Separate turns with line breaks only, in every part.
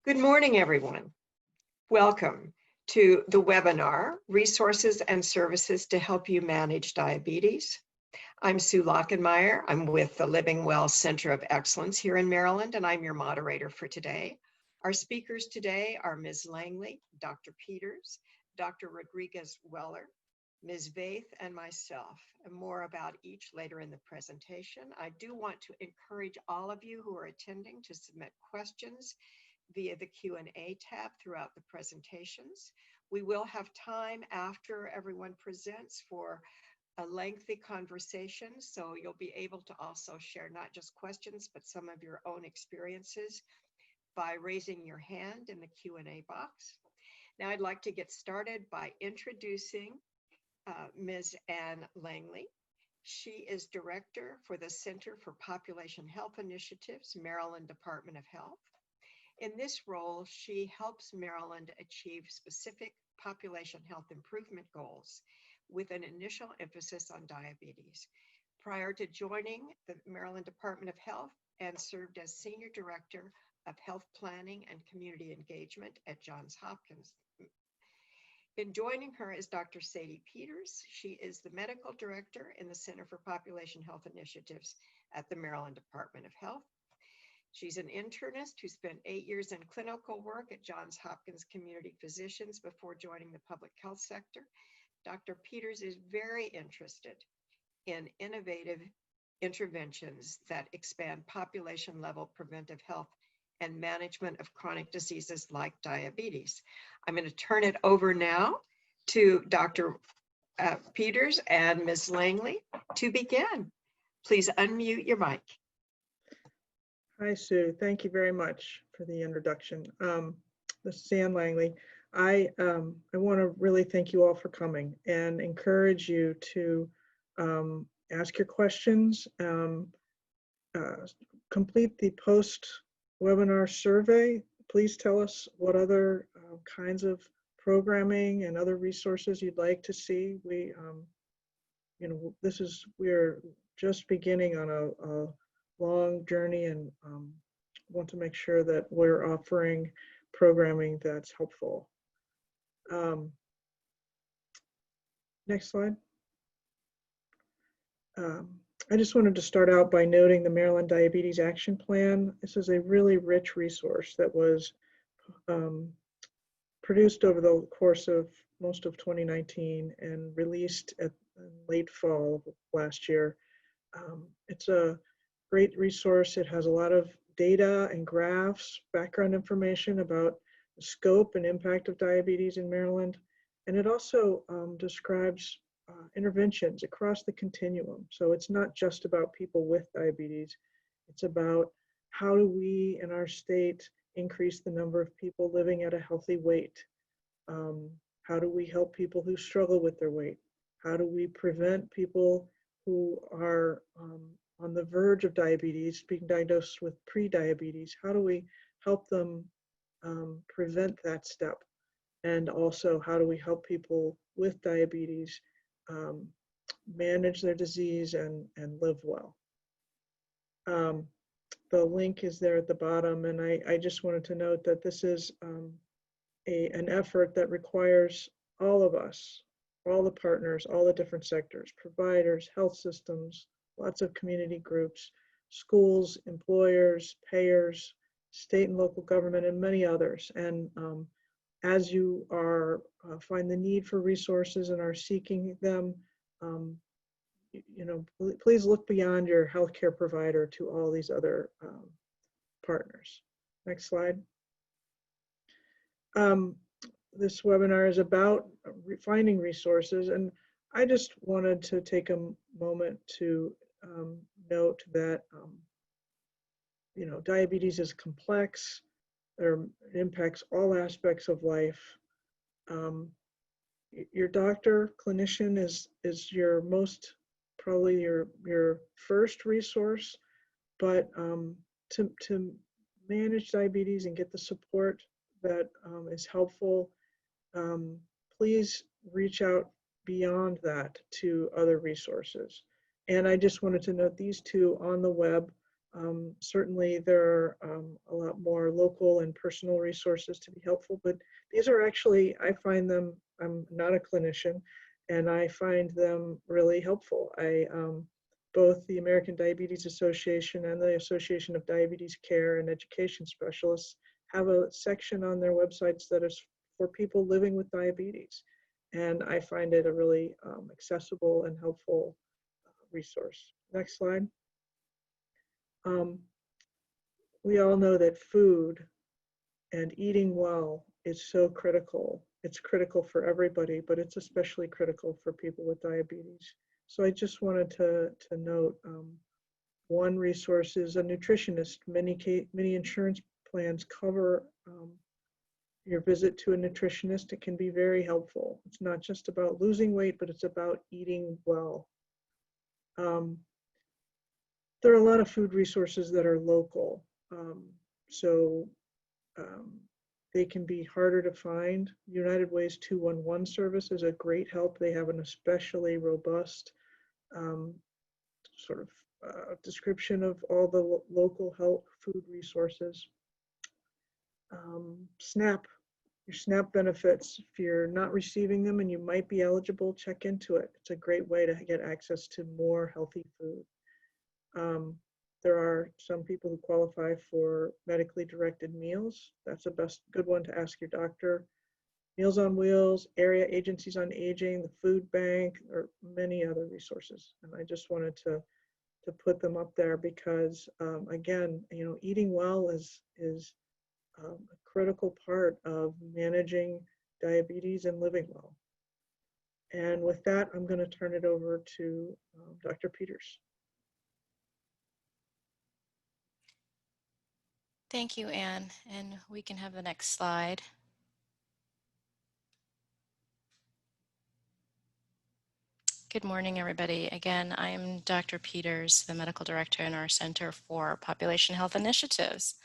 Good morning, everyone. Welcome to the webinar, Resources and Services to Help You Manage Diabetes. I'm Sue Lockenmeyer. I'm with the Living Well Center of Excellence here in Maryland, and I'm your moderator for today. Our speakers today are Ms. Langley, Dr. Peters, Dr. Rodriguez-Weller, Ms. Vaith, and myself. And more about each later in the presentation. I do want to encourage all of you who are attending to submit questions via the Q&A tab throughout the presentations. We will have time after everyone presents for a lengthy conversation, so you'll be able to also share not just questions, but some of your own experiences by raising your hand in the Q&A box. Now I'd like to get started by introducing Ms. Ann Langley. She is Director for the Center for Population Health Initiatives, Maryland Department of Health. In this role, she helps Maryland achieve specific population health improvement goals with an initial emphasis on diabetes. Prior to joining the Maryland Department of Health, Ann served as Senior Director of Health Planning and Community Engagement at Johns Hopkins. In joining her is Dr. Sadie Peters. She is the Medical Director in the Center for Population Health Initiatives at the Maryland Department of Health. She's an internist who spent 8 years in clinical work at Johns Hopkins Community Physicians before joining the public health sector. Dr. Peters is very interested in innovative interventions that expand population-level preventive health and management of chronic diseases like diabetes. I'm going to turn it over now to Dr. Peters and Ms. Langley to begin. Please unmute your mic.
Hi, Sue. Thank you very much for the introduction. This is Ann Langley. I want to really thank you all for coming and encourage you to ask your questions, complete the post-webinar survey. Please tell us what other kinds of programming and other resources you'd like to see. We're just beginning on a long journey and want to make sure that we're offering programming that's helpful. Next slide. I just wanted to start out by noting the Maryland Diabetes Action Plan. This is a really rich resource that was produced over the course of most of 2019 and released at late fall of last year. It's a great resource. It has a lot of data and graphs, background information about the scope and impact of diabetes in Maryland. And it also describes interventions across the continuum. So it's not just about people with diabetes. It's about how do we in our state increase the number of people living at a healthy weight? How do we help people who struggle with their weight? How do we prevent people who are on the verge of diabetes, being diagnosed with pre-diabetes? How do we help them prevent that step? And also, how do we help people with diabetes manage their disease and live well? The link is there at the bottom, and I just wanted to note that this is an effort that requires all of us, all the partners, all the different sectors, providers, health systems, lots of community groups, schools, employers, payers, state and local government, and many others. And as you are find the need for resources and are seeking them, please look beyond your healthcare provider to all these other partners. Next slide. This webinar is about finding resources, and I just wanted to take a moment to note that diabetes is complex. It impacts all aspects of life. Your doctor, clinician is your probably your first resource, but to manage diabetes and get the support that is helpful, please reach out beyond that to other resources. And I just wanted to note these two on the web. Certainly there are a lot more local and personal resources to be helpful, but these are actually, I find them, I'm not a clinician, and I find them really helpful. Both the American Diabetes Association and the Association of Diabetes Care and Education Specialists have a section on their websites that is for people living with diabetes. And I find it a really accessible and helpful resource. Next slide. Um, we all know that food and eating well is so critical. It's critical for everybody, but it's especially critical for people with diabetes. So I just wanted to note one resource is a nutritionist. Many insurance plans cover your visit to a nutritionist. It can be very helpful. It's not just about losing weight, but it's about eating well. There are a lot of food resources that are local. So they can be harder to find. United Way's 211 service is a great help. They have an especially robust sort of description of all the local health food resources. SNAP, your SNAP benefits, if you're not receiving them and you might be eligible, check into it. It's a great way to get access to more healthy food. There are some people who qualify for medically directed meals. That's a good one to ask your doctor. Meals on Wheels, area agencies on aging, the food bank, or many other resources. And I just wanted to put them up there because, again, eating well is a critical part of managing diabetes and living well. And with that, I'm going to turn it over to Dr. Peters.
Thank you, Anne, and we can have the next slide. Good morning, everybody. Again, I'm Dr. Peters, the medical director in our Center for Population Health Initiatives.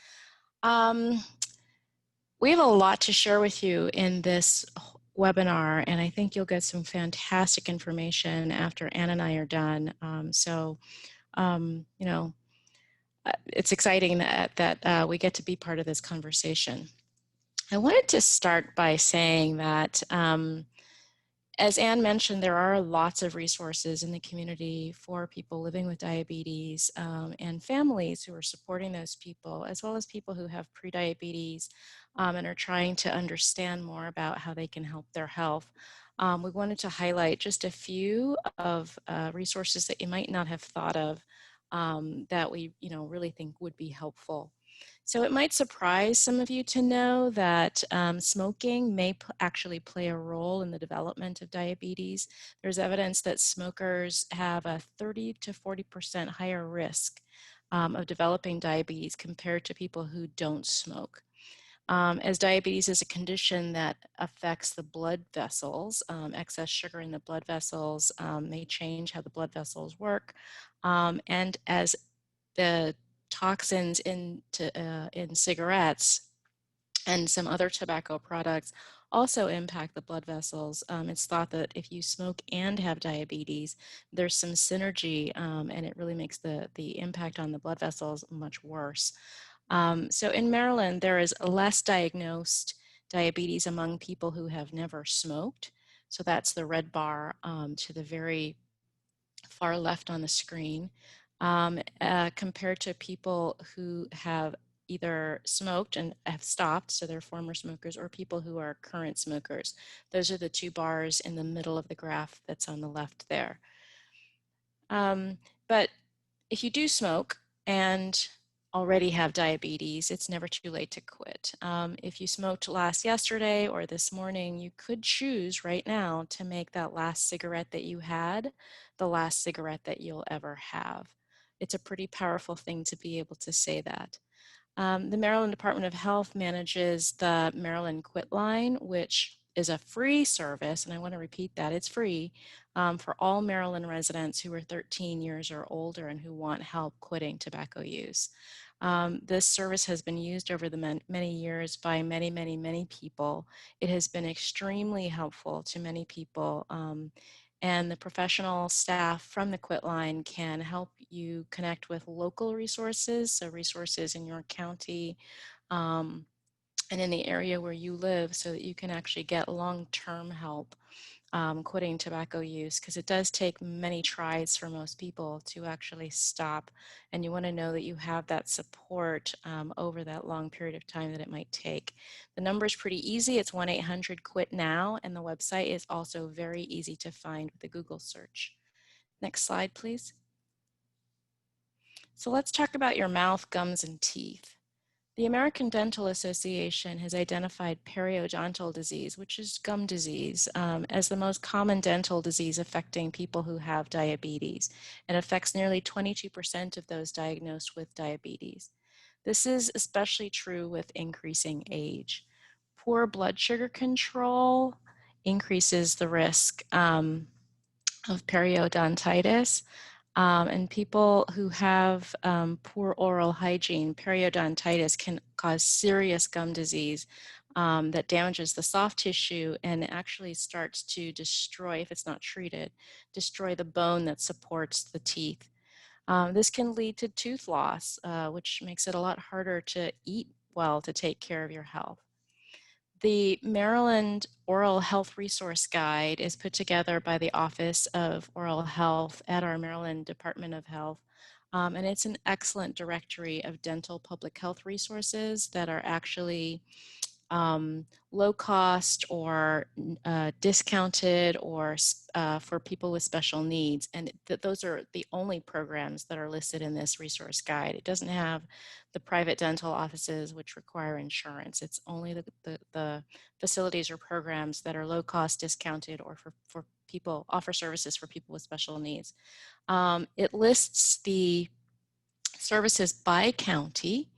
We have a lot to share with you in this webinar, and I think you'll get some fantastic information after Anne and I are done. It's exciting that we get to be part of this conversation. I wanted to start by saying that, as Anne mentioned, there are lots of resources in the community for people living with diabetes and families who are supporting those people, as well as people who have prediabetes and are trying to understand more about how they can help their health. We wanted to highlight just a few of resources that you might not have thought of that we really think would be helpful. So it might surprise some of you to know that smoking may actually play a role in the development of diabetes. There's evidence that smokers have a 30 to 40% higher risk of developing diabetes compared to people who don't smoke. As diabetes is a condition that affects the blood vessels, excess sugar in the blood vessels may change how the blood vessels work. And as the toxins in cigarettes and some other tobacco products also impact the blood vessels. It's thought that if you smoke and have diabetes, there's some synergy and it really makes the impact on the blood vessels much worse. So in Maryland, there is less diagnosed diabetes among people who have never smoked. So that's the red bar to the very far left on the screen, compared to people who have either smoked and have stopped, so they're former smokers, or people who are current smokers. Those are the two bars in the middle of the graph that's on the left there. But if you do smoke and already have diabetes, it's never too late to quit. If you smoked last yesterday or this morning, you could choose right now to make that last cigarette that you had the last cigarette that you'll ever have. It's a pretty powerful thing to be able to say that. The Maryland Department of Health manages the Maryland Quit Line, which is a free service, and I want to repeat that, it's free for all Maryland residents who are 13 years or older and who want help quitting tobacco use. This service has been used over the many years by many people. It has been extremely helpful to many people, and the professional staff from the Quitline can help you connect with local resources, so resources in your county and in the area where you live, so that you can actually get long-term help quitting tobacco use, because it does take many tries for most people to actually stop, and you want to know that you have that support over that long period of time that it might take. The number is pretty easy. It's 1-800-QUIT-NOW, and the website is also very easy to find with a Google search. Next slide, please. So let's talk about your mouth, gums, and teeth. The American Dental Association has identified periodontal disease, which is gum disease, as the most common dental disease affecting people who have diabetes, and affects nearly 22% of those diagnosed with diabetes. This is especially true with increasing age. Poor blood sugar control increases the risk of periodontitis. And people who have poor oral hygiene, periodontitis can cause serious gum disease that damages the soft tissue and actually starts to destroy, if it's not treated, destroy the bone that supports the teeth. This can lead to tooth loss, which makes it a lot harder to eat well to take care of your health. The Maryland Oral Health Resource Guide is put together by the Office of Oral Health at our Maryland Department of Health. And it's an excellent directory of dental public health resources that are actually low cost or discounted or for people with special needs. And those are the only programs that are listed in this resource guide. It doesn't have the private dental offices which require insurance. It's only the facilities or programs that are low cost, discounted, or for people, offer services for people with special needs. It lists the services by county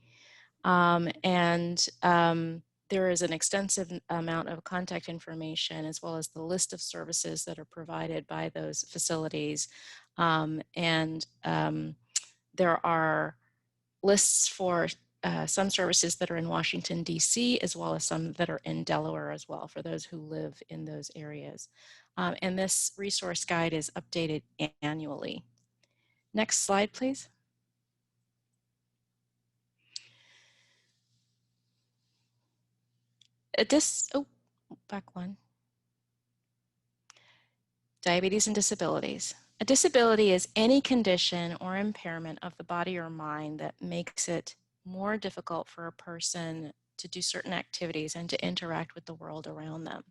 there is an extensive amount of contact information as well as the list of services that are provided by those facilities. There are lists for some services that are in Washington, D.C., as well as some that are in Delaware as well, for those who live in those areas. And this resource guide is updated annually. Next slide, please. Back one. Diabetes and disabilities. A disability is any condition or impairment of the body or mind that makes it more difficult for a person to do certain activities and to interact with the world around them.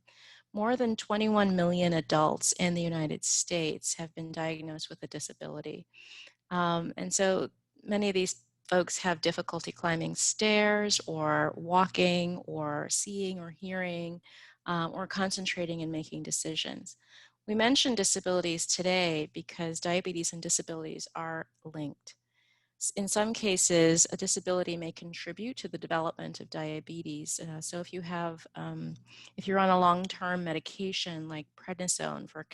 More than 21 million adults in the United States have been diagnosed with a disability. And so many of these folks have difficulty climbing stairs or walking or seeing or hearing or concentrating and making decisions. We mention disabilities today because diabetes and disabilities are linked. In some cases, a disability may contribute to the development of diabetes. So if you have, if you're on a long-term medication like prednisone for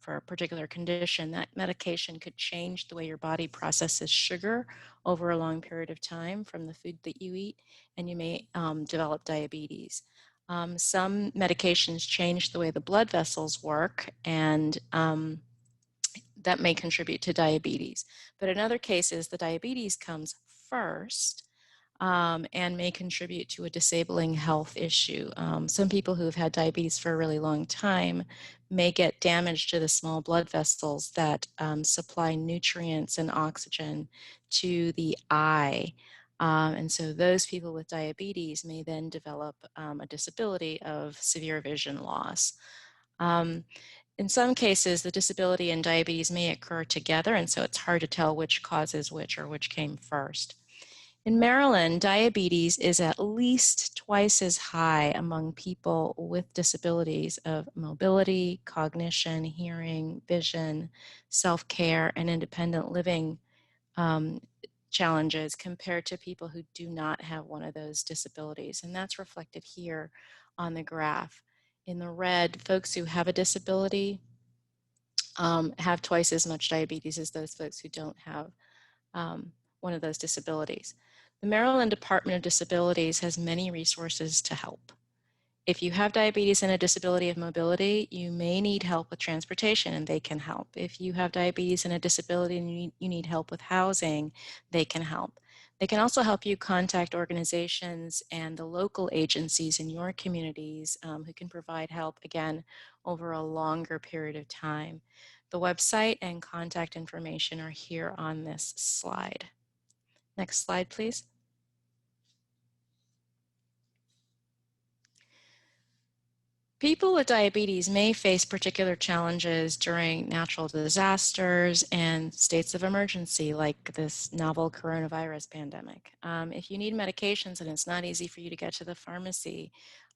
a particular condition, that medication could change the way your body processes sugar over a long period of time from the food that you eat, and you may develop diabetes. Some medications change the way the blood vessels work, and that may contribute to diabetes. But in other cases, the diabetes comes first and may contribute to a disabling health issue. Some people who have had diabetes for a really long time may get damage to the small blood vessels that supply nutrients and oxygen to the eye. And so those people with diabetes may then develop a disability of severe vision loss. In some cases, the disability and diabetes may occur together, and so it's hard to tell which causes which or which came first. In Maryland, diabetes is at least twice as high among people with disabilities of mobility, cognition, hearing, vision, self-care, and independent living challenges compared to people who do not have one of those disabilities. And that's reflected here on the graph. In the red, folks who have a disability have twice as much diabetes as those folks who don't have one of those disabilities. The Maryland Department of Disabilities has many resources to help. If you have diabetes and a disability of mobility, you may need help with transportation and they can help. If you have diabetes and a disability and you need help with housing, they can help. They can also help you contact organizations and the local agencies in your communities who can provide help, again, over a longer period of time. The website and contact information are here on this slide. Next slide, please. People with diabetes may face particular challenges during natural disasters and states of emergency like this novel coronavirus pandemic. If you need medications and it's not easy for you to get to the pharmacy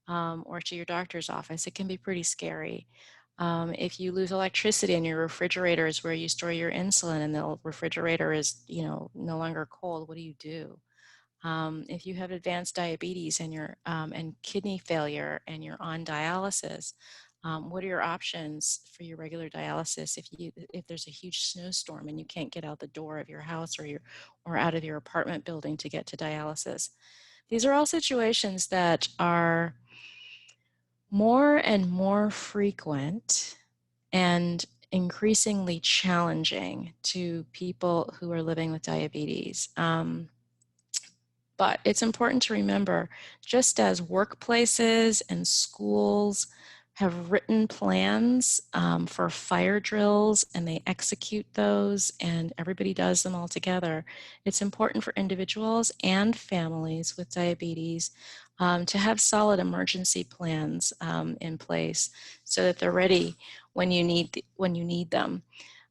or to your doctor's office, it can be pretty scary. If you lose electricity in your refrigerator is where you store your insulin and the refrigerator is, no longer cold, what do you do? If you have advanced diabetes and and kidney failure and you're on dialysis, what are your options for your regular dialysis if there's a huge snowstorm and you can't get out the door of your house or out of your apartment building to get to dialysis? These are all situations that are more and more frequent and increasingly challenging to people who are living with diabetes. But it's important to remember, just as workplaces and schools have written plans for fire drills and they execute those and everybody does them all together, it's important for individuals and families with diabetes to have solid emergency plans in place so that they're ready when you need them.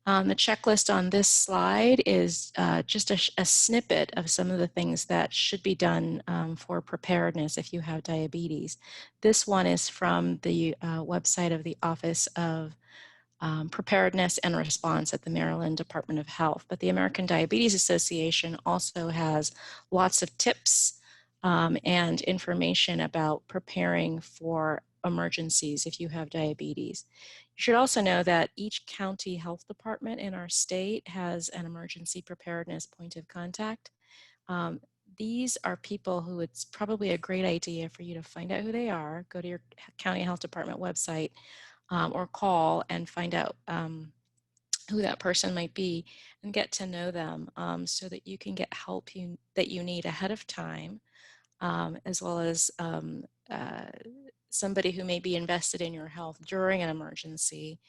The checklist on this slide is just a snippet of some of the things that should be done for preparedness if you have diabetes. This one is from the website of the Office of Preparedness and Response at the Maryland Department of Health. But the American Diabetes Association also has lots of tips and information about preparing for emergencies if you have diabetes. You should also know that each county health department in our state has an emergency preparedness point of contact. These are people who it's probably a great idea for you to find out who they are, go to your county health department website or call and find out who that person might be and get to know them so that you can get help that you need ahead of time, as well as somebody who may be invested in your health during an emergency,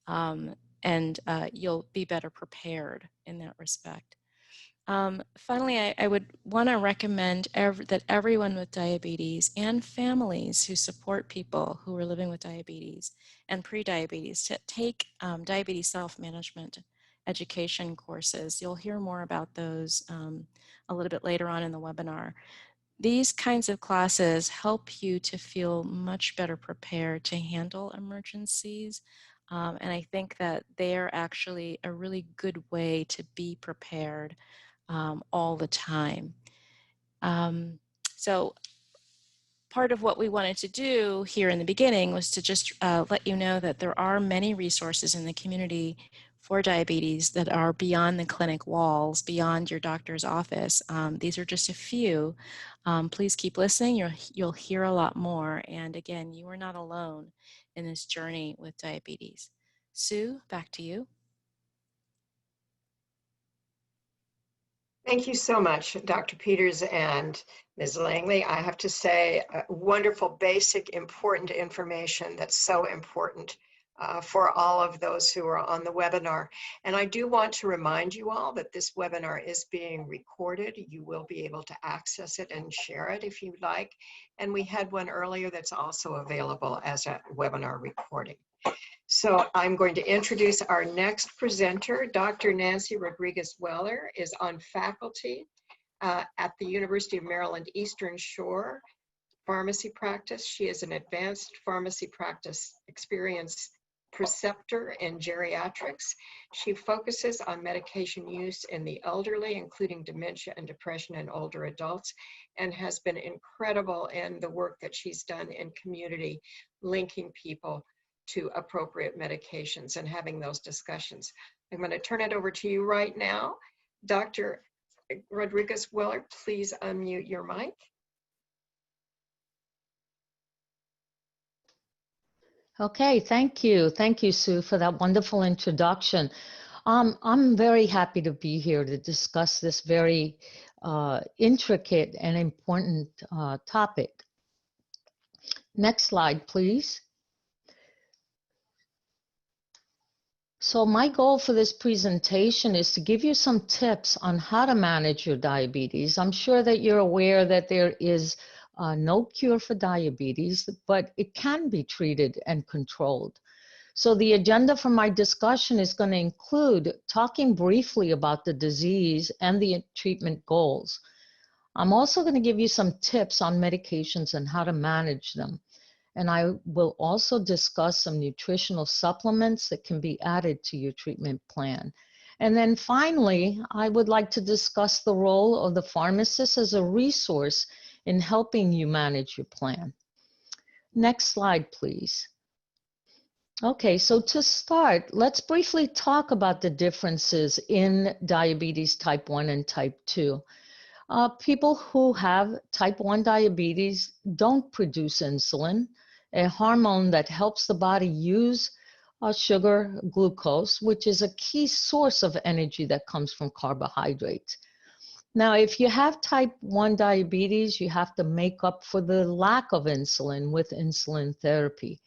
and you'll be better prepared in that respect. Finally, I would want to recommend that everyone with diabetes and families who support people who are living with diabetes and pre-diabetes to take diabetes self-management education courses. You'll hear more about those a little bit later on in the webinar. These kinds of classes help you to feel much better prepared to handle emergencies. And I think that they're actually a really good way to be prepared all the time. So part of what we wanted to do here in the beginning was to just let you know that there are many resources in the community for diabetes that are beyond the clinic walls, beyond your doctor's office. These are just a few. Please keep listening. You'll hear a lot more. And again, you are not alone in this journey with diabetes. Sue, back to you.
Thank you so much, Dr. Peters and Ms. Langley. I have to say, wonderful, basic, important information that's so important for all of those who are on the webinar. And I do want to remind you all that this webinar is being recorded. You will be able to access it and share it if you'd like. And we had one earlier that's also available as a webinar recording. So I'm going to introduce our next presenter. Dr. Nancy Rodriguez-Weller is on faculty at the University of Maryland Eastern Shore Pharmacy Practice. She is an advanced pharmacy practice experience preceptor in geriatrics. She focuses on medication use in the elderly, including dementia and depression in older adults, and has been incredible in the work that she's done in community, linking people to appropriate medications and having those discussions. I'm going to turn it over to you right now. Dr. Rodriguez-Weller, please unmute your mic.
Okay, thank you. Thank you, Sue, for that wonderful introduction. I'm very happy to be here to discuss this very intricate and important topic. Next slide, please. So my goal for this presentation is to give you some tips on how to manage your diabetes. I'm sure that you're aware that there is no cure for diabetes, but it can be treated and controlled. So the agenda for my discussion is going to include talking briefly about the disease and the treatment goals. I'm also going to give you some tips on medications and how to manage them. And I will also discuss some nutritional supplements that can be added to your treatment plan. And then finally, I would like to discuss the role of the pharmacist as a resource in helping you manage your plan. Next slide, please. Okay, so to start, let's briefly talk about the differences in diabetes type 1 and type 2. People who have type 1 diabetes don't produce insulin, a hormone that helps the body use sugar, glucose, which is a key source of energy that comes from carbohydrates. Now, if you have type 1 diabetes, you have to make up for the lack of insulin with insulin therapy.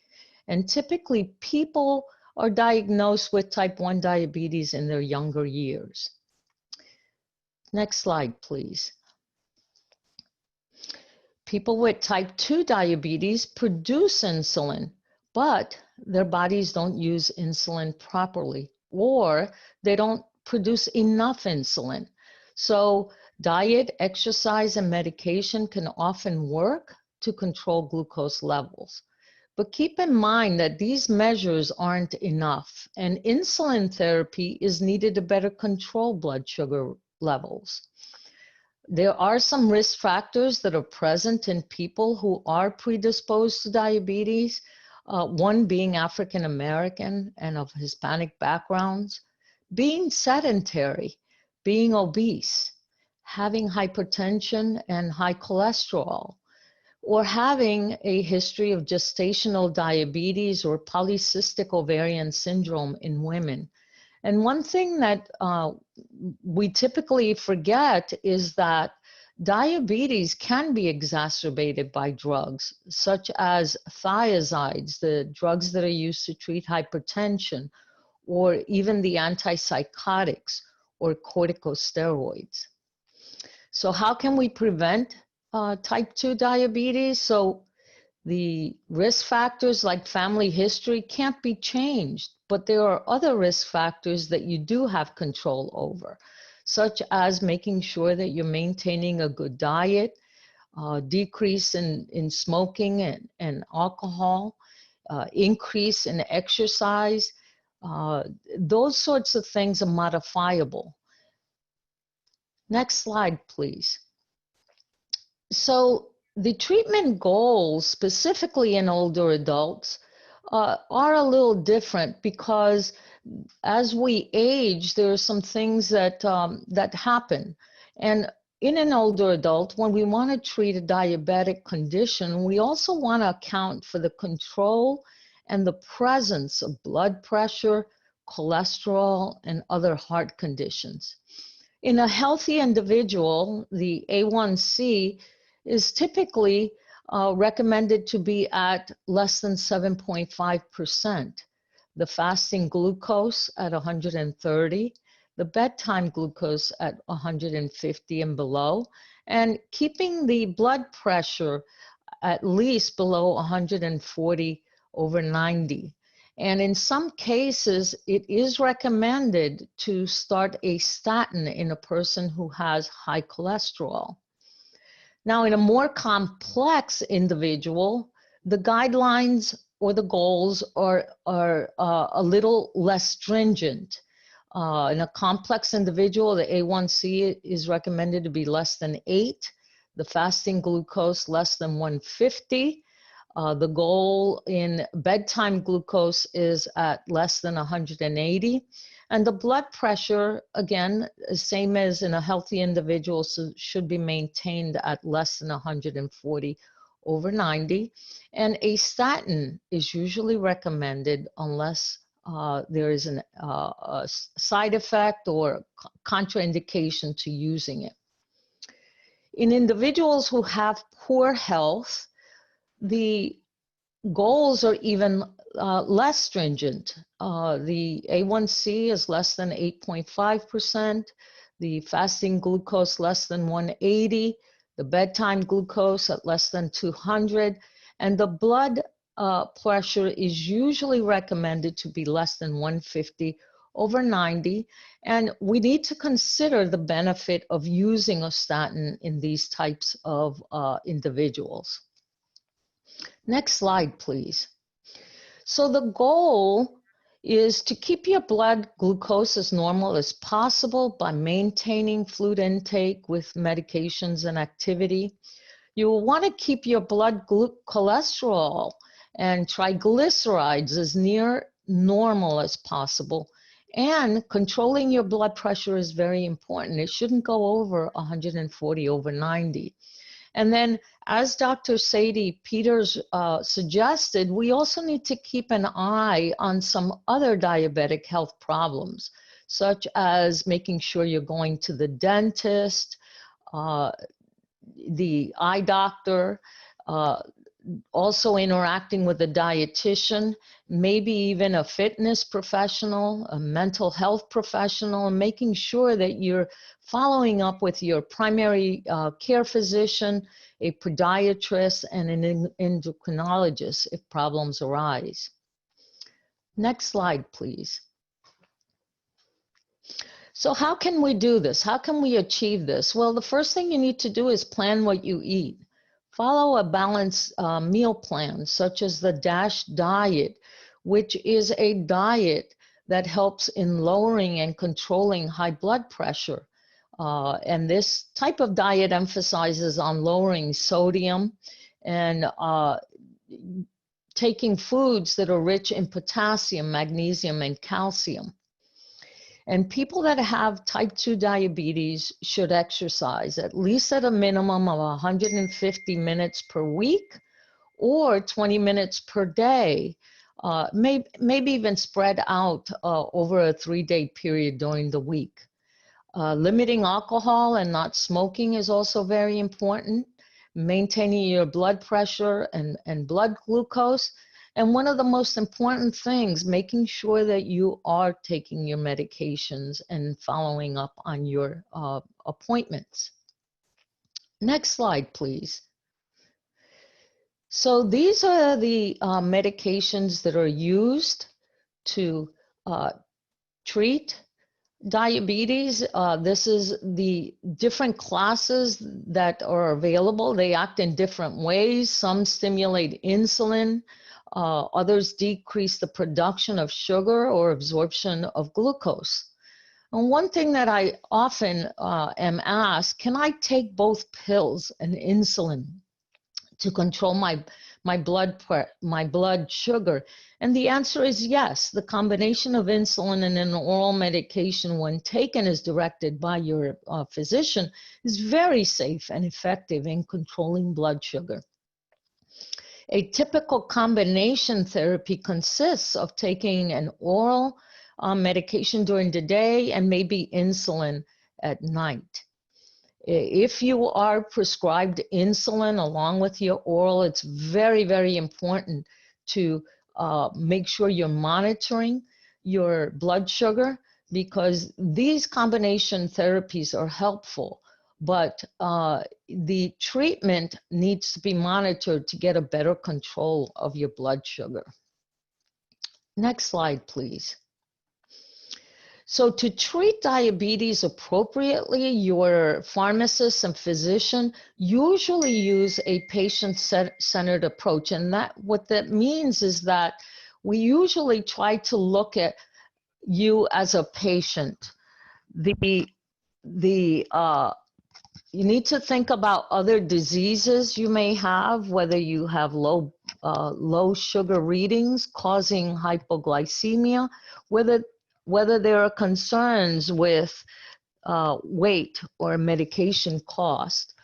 And typically, people are diagnosed with type 1 diabetes in their younger years. Next slide, please. People with type 2 diabetes produce insulin, but their bodies don't use insulin properly, or they don't produce enough insulin. So diet, exercise, and medication can often work to control glucose levels. But keep in mind that these measures aren't enough, and insulin therapy is needed to better control blood sugar levels. There are some risk factors that are present in people who are predisposed to diabetes, one being African American and of Hispanic backgrounds, being sedentary, being obese, having hypertension and high cholesterol, or having a history of gestational diabetes or polycystic ovarian syndrome in women. And one thing that we typically forget is that diabetes can be exacerbated by drugs, such as thiazides, the drugs that are used to treat hypertension, or even the antipsychotics or corticosteroids. So how can we prevent type 2 diabetes? So the risk factors like family history can't be changed, but there are other risk factors that you do have control over, such as making sure that you're maintaining a good diet, decrease in smoking and alcohol, increase in exercise. Those sorts of things are modifiable. Next slide, please. So the treatment goals, specifically in older adults, are a little different because as we age, there are some things that, that happen. And in an older adult, when we want to treat a diabetic condition, we also want to account for the control and the presence of blood pressure, cholesterol, and other heart conditions. In a healthy individual, the A1C is typically recommended to be at less than 7.5%. The fasting glucose at 130, the bedtime glucose at 150 and below, and keeping the blood pressure at least below 140/90. And in some cases, it is recommended to start a statin in a person who has high cholesterol. Now, in a more complex individual, the guidelines or the goals are a little less stringent. In a complex individual, the A1C is recommended to be less than 8, the fasting glucose less than 150. The goal in bedtime glucose is at less than 180. And the blood pressure, again, same as in a healthy individual, so should be maintained at less than 140 over 90. And a statin is usually recommended unless there is a side effect or contraindication to using it. In individuals who have poor health, the goals are even less stringent. The A1C is less than 8.5%, the fasting glucose less than 180, the bedtime glucose at less than 200, and the blood pressure is usually recommended to be less than 150 over 90. And we need to consider the benefit of using a statin in these types of individuals. Next slide, please. So the goal is to keep your blood glucose as normal as possible by maintaining fluid intake with medications and activity. You will want to keep your blood cholesterol and triglycerides as near normal as possible. And controlling your blood pressure is very important. It shouldn't go over 140 over 90. And then, as Dr. Sadie Peters suggested, we also need to keep an eye on some other diabetic health problems, such as making sure you're going to the dentist, the eye doctor, also interacting with a dietitian, maybe even a fitness professional, a mental health professional, and making sure that you're following up with your primary care physician, a podiatrist, and an endocrinologist if problems arise. Next slide, please. So how can we do this? How can we achieve this? Well, the first thing you need to do is plan what you eat. Follow a balanced meal plan, such as the DASH diet, which is a diet that helps in lowering and controlling high blood pressure. And this type of diet emphasizes on lowering sodium and taking foods that are rich in potassium, magnesium, and calcium. And people that have type 2 diabetes should exercise at least at a minimum of 150 minutes per week or 20 minutes per day, maybe even spread out over a 3-day period during the week. Limiting alcohol and not smoking is also very important. Maintaining your blood pressure and blood glucose. And one of the most important things, making sure that you are taking your medications and following up on your appointments. Next slide, please. So these are the medications that are used to treat diabetes. This is the different classes that are available. They act in different ways. Some stimulate insulin. Others decrease the production of sugar or absorption of glucose. And one thing that I often am asked, can I take both pills and insulin to control my blood sugar? And the answer is yes. The combination of insulin and an oral medication, when taken as directed by your physician, is very safe and effective in controlling blood sugar. A typical combination therapy consists of taking an oral medication during the day and maybe insulin at night. If you are prescribed insulin along with your oral, it's very, very important to make sure you're monitoring your blood sugar, because these combination therapies are helpful. But the treatment needs to be monitored to get a better control of your blood sugar. Next slide, please. So to treat diabetes appropriately, your pharmacist and physician usually use a patient-centered approach. And what that means is that we usually try to look at you as a patient. You need to think about other diseases you may have, whether you have low sugar readings causing hypoglycemia, whether there are concerns with weight or medication cost.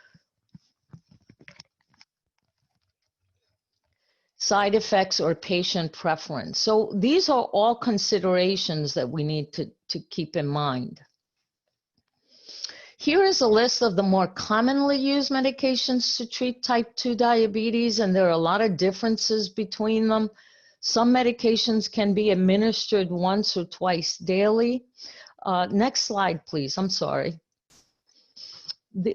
side effects, or patient preference. So these are all considerations that we need to keep in mind. Here is a list of the more commonly used medications to treat type 2 diabetes, and there are a lot of differences between them. Some medications can be administered once or twice daily. Next slide, please. I'm sorry.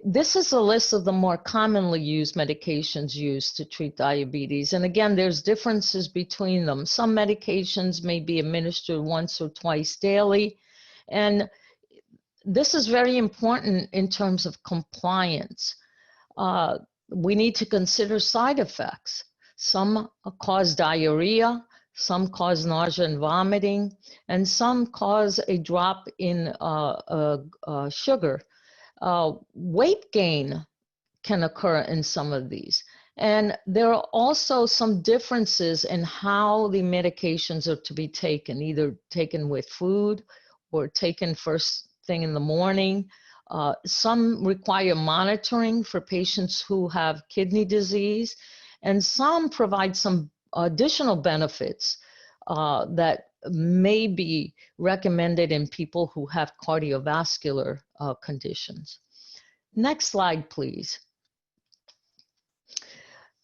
This is a list of the more commonly used medications used to treat diabetes. And again, there's differences between them. Some medications may be administered once or twice daily. And this is very important in terms of compliance. We need to consider side effects. Some cause diarrhea, some cause nausea and vomiting, and some cause a drop in sugar. Weight gain can occur in some of these. And there are also some differences in how the medications are to be taken, either taken with food or taken first thing in the morning. Some require monitoring for patients who have kidney disease, and some provide some additional benefits that may be recommended in people who have cardiovascular conditions. Next slide, please.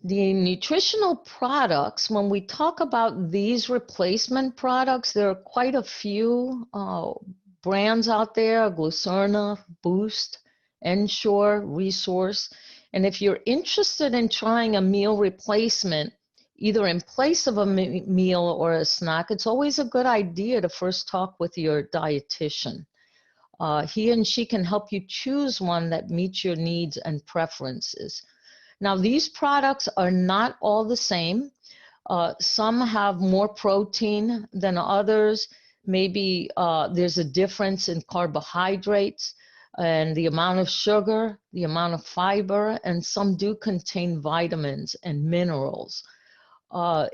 The nutritional products, when we talk about these replacement products, there are quite a few brands out there: Glucerna, Boost, Ensure, Resource. And if you're interested in trying a meal replacement, either in place of a meal or a snack, it's always a good idea to first talk with your dietitian. He and she can help you choose one that meets your needs and preferences. Now, these products are not all the same. Some have more protein than others. Maybe there's a difference in carbohydrates and the amount of sugar, the amount of fiber, and some do contain vitamins and minerals.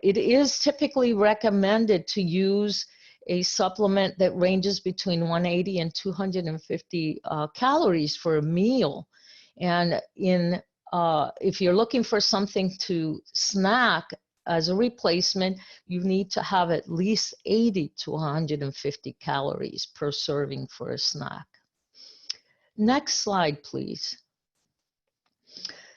It is typically recommended to use a supplement that ranges between 180 and 250 calories for a meal. And if you're looking for something to snack as a replacement, you need to have at least 80 to 150 calories per serving for a snack. Next slide, please.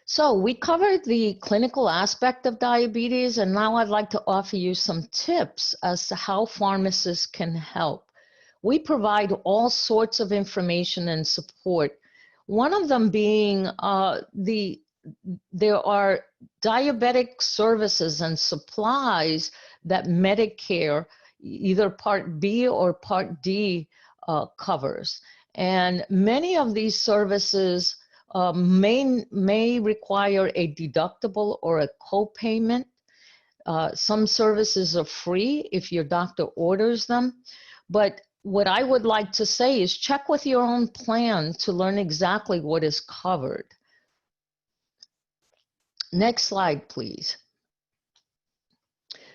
So we covered the clinical aspect of diabetes, and now I'd like to offer you some tips as to how pharmacists can help. We provide all sorts of information and support. One of them being there are diabetic services and supplies that Medicare, either Part B or Part D, covers. And many of these services may require a deductible or a copayment. Some services are free if your doctor orders them. But what I would like to say is check with your own plan to learn exactly what is covered. Next slide, please.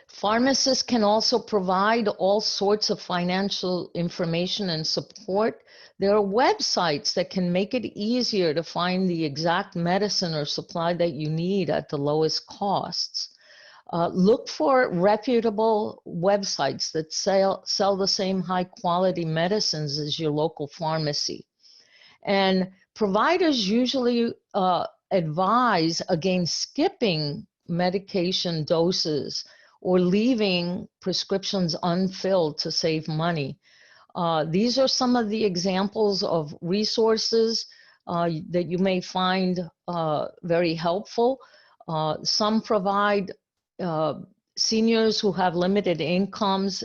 Pharmacists can also provide all sorts of financial information and support. There are websites that can make it easier to find the exact medicine or supply that you need at the lowest costs. Look for reputable websites that sell the same high quality medicines as your local pharmacy. And providers usually advise against skipping medication doses or leaving prescriptions unfilled to save money. These are some of the examples of resources that you may find very helpful. Some provide seniors who have limited incomes.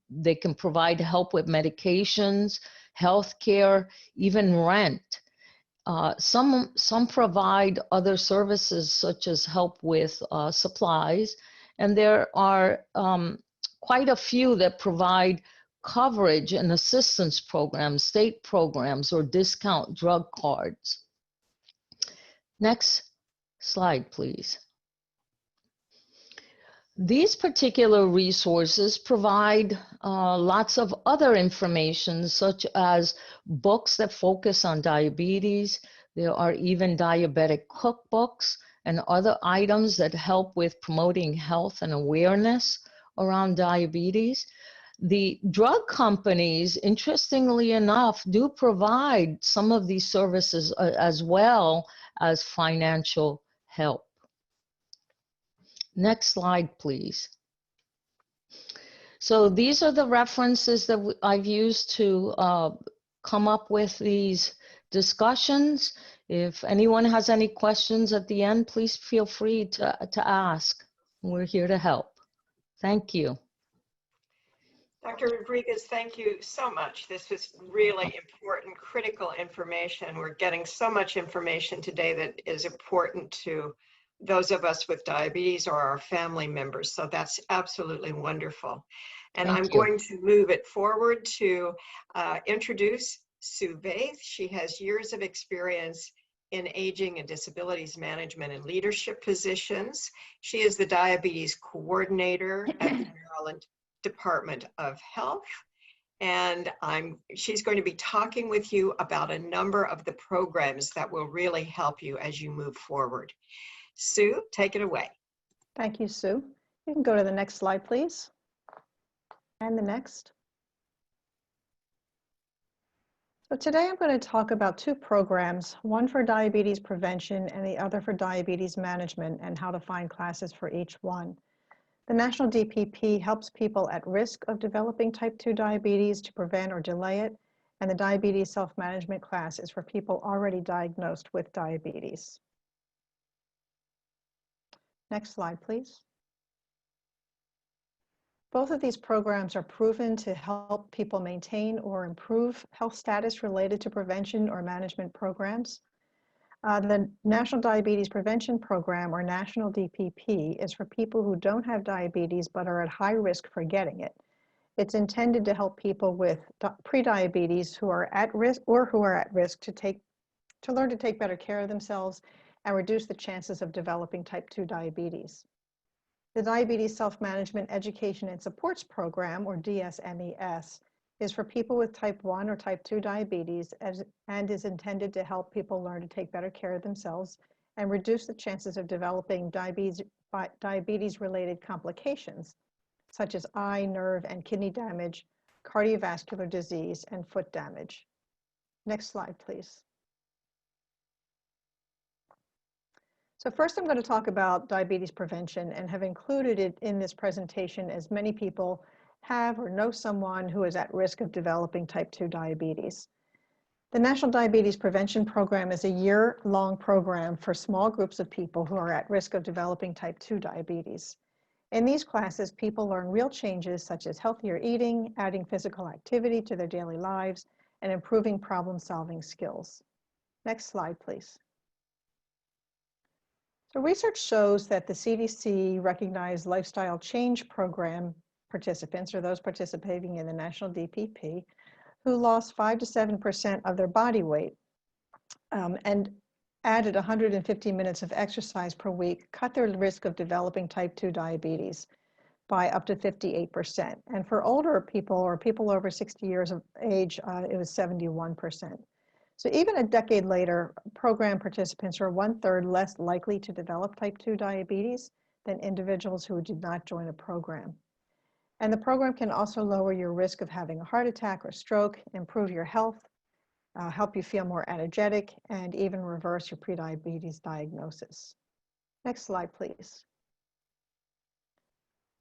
They can provide help with medications, healthcare, even rent. Some provide other services such as help with supplies, and there are quite a few that provide coverage and assistance programs, state programs, or discount drug cards. Next slide, please. These particular resources provide lots of other information, such as books that focus on diabetes. There are even diabetic cookbooks and other items that help with promoting health and awareness around diabetes. The drug companies, interestingly enough, do provide some of these services as well as financial help. Next slide, please. So these are the references that I've used to come up with these discussions. If anyone has any questions at the end, please feel free to ask. We're here to help. Thank you.
Dr. Rodriguez, thank you so much. This was really important, critical information. We're getting so much information today that is important to those of us with diabetes or our family members. So that's absolutely wonderful. And I'm going to move it forward to introduce Sue Vaith. She has years of experience in aging and disabilities management and leadership positions. She is the diabetes coordinator at the Maryland Department of Health. And she's going to be talking with you about a number of the programs that will really help you as you move forward. Sue, take it away.
Thank you, Sue. You can go to the next slide, please. And the next. So today I'm going to talk about two programs, one for diabetes prevention and the other for diabetes management, and how to find classes for each one. The National DPP helps people at risk of developing type 2 diabetes to prevent or delay it, and the diabetes self-management class is for people already diagnosed with diabetes. Next slide, please. Both of these programs are proven to help people maintain or improve health status related to prevention or management programs. The National Diabetes Prevention Program, or National DPP, is for people who don't have diabetes but are at high risk for getting it. It's intended to help people with prediabetes who are at risk or who are at risk to learn to take better care of themselves and reduce the chances of developing type 2 diabetes. The Diabetes Self-Management Education and Supports Program, or DSMES, is for people with type 1 or type 2 diabetes and is intended to help people learn to take better care of themselves and reduce the chances of developing diabetes-related complications, such as eye, nerve, and kidney damage, cardiovascular disease, and foot damage. Next slide, please. So first I'm going to talk about diabetes prevention and have included it in this presentation as many people have or know someone who is at risk of developing type 2 diabetes. The National Diabetes Prevention Program is a year-long program for small groups of people who are at risk of developing type 2 diabetes. In these classes, people learn real changes such as healthier eating, adding physical activity to their daily lives, and improving problem-solving skills. Next slide, please. So research shows that the CDC recognized lifestyle change program participants, or those participating in the National DPP, who lost 5 to 7% of their body weight and added 150 minutes of exercise per week, cut their risk of developing type 2 diabetes by up to 58%. And for older people or people over 60 years of age, it was 71%. So even a decade later, program participants are 1/3 less likely to develop type 2 diabetes than individuals who did not join a program. And the program can also lower your risk of having a heart attack or stroke, improve your health, help you feel more energetic, and even reverse your prediabetes diagnosis. Next slide, please.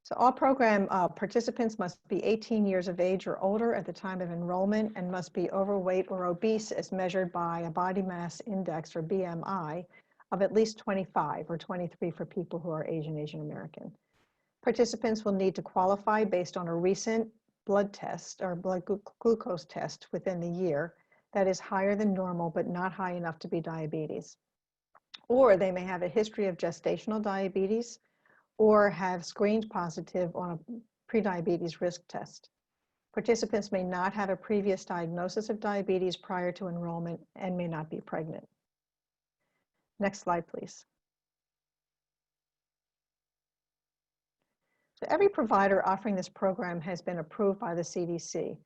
So all program participants must be 18 years of age or older at the time of enrollment and must be overweight or obese as measured by a body mass index, or BMI, of at least 25 or 23 for people who are Asian American. Participants will need to qualify based on a recent blood test or blood glucose test within the year that is higher than normal but not high enough to be diabetes. Or they may have a history of gestational diabetes or have screened positive on a prediabetes risk test. Participants may not have a previous diagnosis of diabetes prior to enrollment and may not be pregnant. Next slide, please. So every provider offering this program has been approved by the CDC.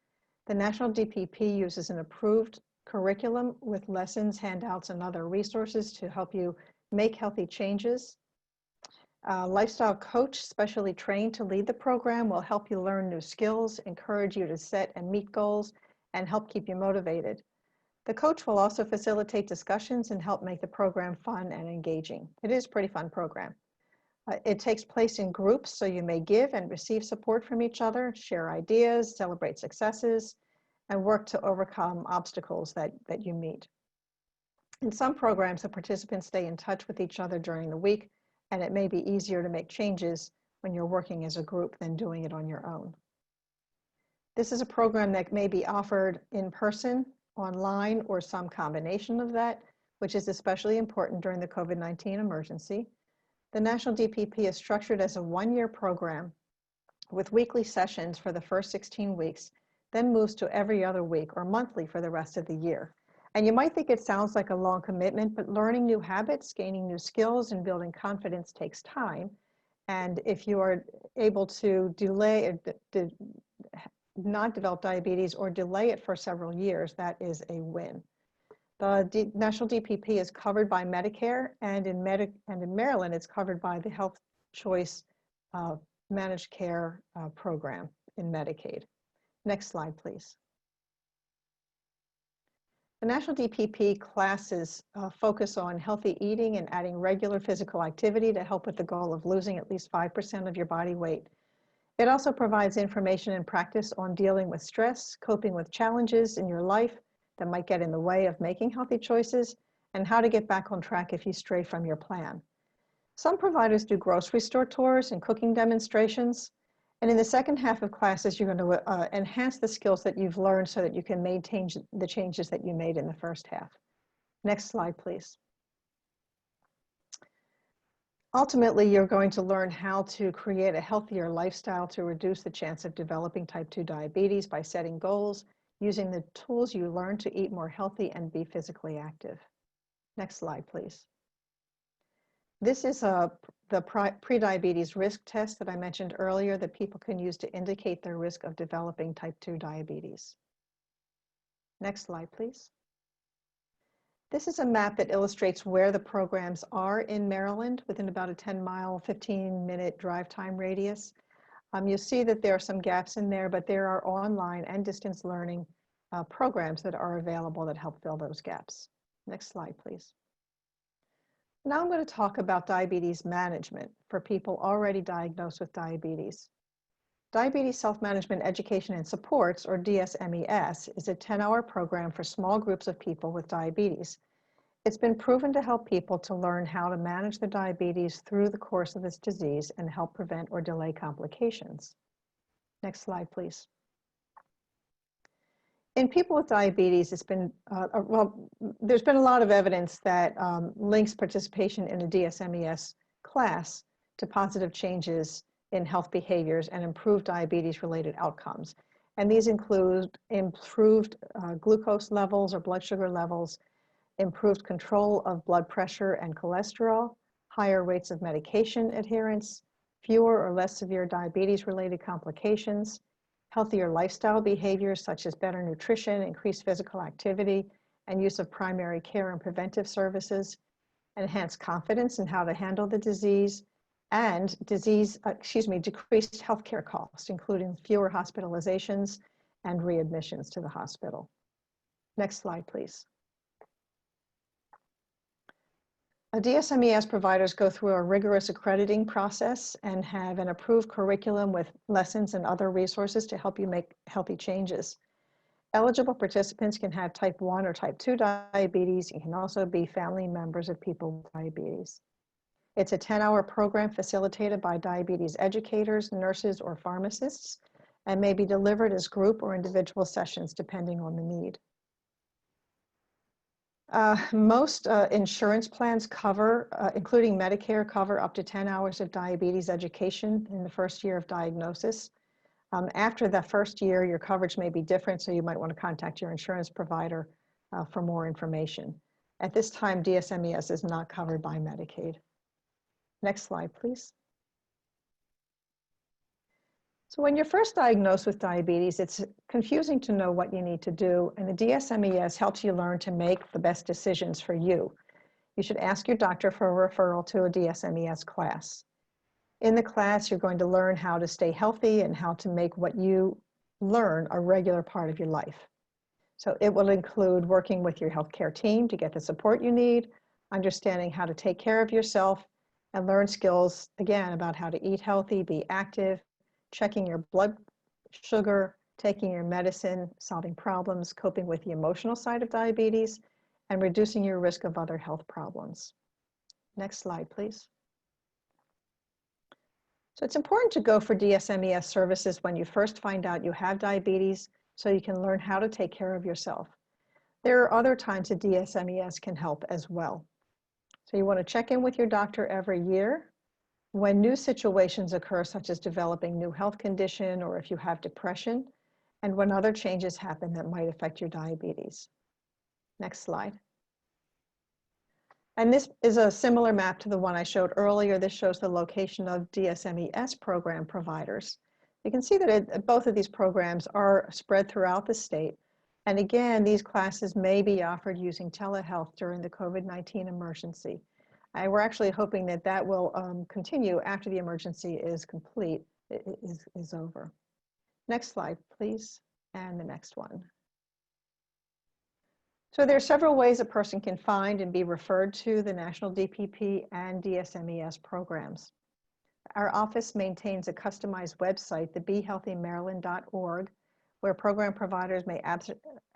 The National DPP uses an approved curriculum with lessons, handouts, and other resources to help you make healthy changes. A lifestyle coach specially trained to lead the program will help you learn new skills, encourage you to set and meet goals, and help keep you motivated. The coach will also facilitate discussions and help make the program fun and engaging. It is a pretty fun program. It takes place in groups, so you may give and receive support from each other, share ideas, celebrate successes, and work to overcome obstacles that you meet. In some programs, the participants stay in touch with each other during the week, and it may be easier to make changes when you're working as a group than doing it on your own. This is a program that may be offered in person, online, or some combination of that, which is especially important during the COVID-19 emergency. The National DPP is structured as a one-year program with weekly sessions for the first 16 weeks, then moves to every other week or monthly for the rest of the year. And you might think it sounds like a long commitment, but learning new habits, gaining new skills, and building confidence takes time. And if you are able to delay, not develop diabetes or delay it for several years, that is a win. The National DPP is covered by Medicare, and in Maryland, it's covered by the Health Choice Managed Care program in Medicaid. Next slide, please. The National DPP classes focus on healthy eating and adding regular physical activity to help with the goal of losing at least 5% of your body weight. It also provides information and practice on dealing with stress, coping with challenges in your life that might get in the way of making healthy choices, and how to get back on track if you stray from your plan. Some providers do grocery store tours and cooking demonstrations. And in the second half of classes, you're going to enhance the skills that you've learned so that you can maintain the changes that you made in the first half. Next slide, please. Ultimately, you're going to learn how to create a healthier lifestyle to reduce the chance of developing type 2 diabetes by setting goals, using the tools you learn to eat more healthy and be physically active. Next slide, please. This is the prediabetes risk test that I mentioned earlier that people can use to indicate their risk of developing type 2 diabetes. Next slide, please. This is a map that illustrates where the programs are in Maryland within about a 10-mile, 15-minute drive time radius. You'll see that there are some gaps in there, but there are online and distance learning programs that are available that help fill those gaps. Next slide, please. Now I'm going to talk about diabetes management for people already diagnosed with diabetes. Diabetes Self-Management Education and Supports, or DSMES, is a 10-hour program for small groups of people with diabetes. It's been proven to help people to learn how to manage their diabetes through the course of this disease and help prevent or delay complications. Next slide, please. In people with diabetes, it's been, there's been a lot of evidence that links participation in a DSMES class to positive changes in health behaviors and improved diabetes-related outcomes. And these include improved glucose levels or blood sugar levels, improved control of blood pressure and cholesterol, higher rates of medication adherence, fewer or less severe diabetes-related complications, healthier lifestyle behaviors such as better nutrition, increased physical activity, and use of primary care and preventive services, enhanced confidence in how to handle the disease, and decreased healthcare costs, including fewer hospitalizations and readmissions to the hospital. Next slide, please. DSMES providers go through a rigorous accrediting process and have an approved curriculum with lessons and other resources to help you make healthy changes. Eligible participants can have type 1 or type 2 diabetes and can also be family members of people with diabetes. It's a 10-hour program facilitated by diabetes educators, nurses, or pharmacists, and may be delivered as group or individual sessions depending on the need. Most insurance plans cover, including Medicare, cover up to 10 hours of diabetes education in the first year of diagnosis. After the first year, your coverage may be different, so you might want to contact your insurance provider for more information. At this time, DSMES is not covered by Medicaid. Next slide, please. So when you're first diagnosed with diabetes, it's confusing to know what you need to do, and the DSMES helps you learn to make the best decisions for you. you should ask your doctor for a referral to a DSMES class. In the class, you're going to learn how to stay healthy and how to make what you learn a regular part of your life. So it will include working with your healthcare team to get the support you need, understanding how to take care of yourself, and learn skills, again, about how to eat healthy, be active, checking your blood sugar, taking your medicine, solving problems, coping with the emotional side of diabetes, and reducing your risk of other health problems. Next slide, please. So it's important to go for DSMES services when you first find out you have diabetes so you can learn how to take care of yourself. There are other times that DSMES can help as well. So you want to check in with your doctor every year. When new situations occur, such as developing new health condition or if you have depression, and when other changes happen that might affect your diabetes. Next slide. And this is a similar map to the one I showed earlier. This shows the location of DSMES program providers. You can see that both of these programs are spread throughout the state. And again, these classes may be offered using telehealth during the COVID-19 emergency. We're actually hoping that that will continue after the emergency is complete, is over. Next slide, please, and the next one. So there are several ways a person can find and be referred to the National DPP and DSMES programs. Our office maintains a customized website, the BeHealthyMaryland.org, where program providers may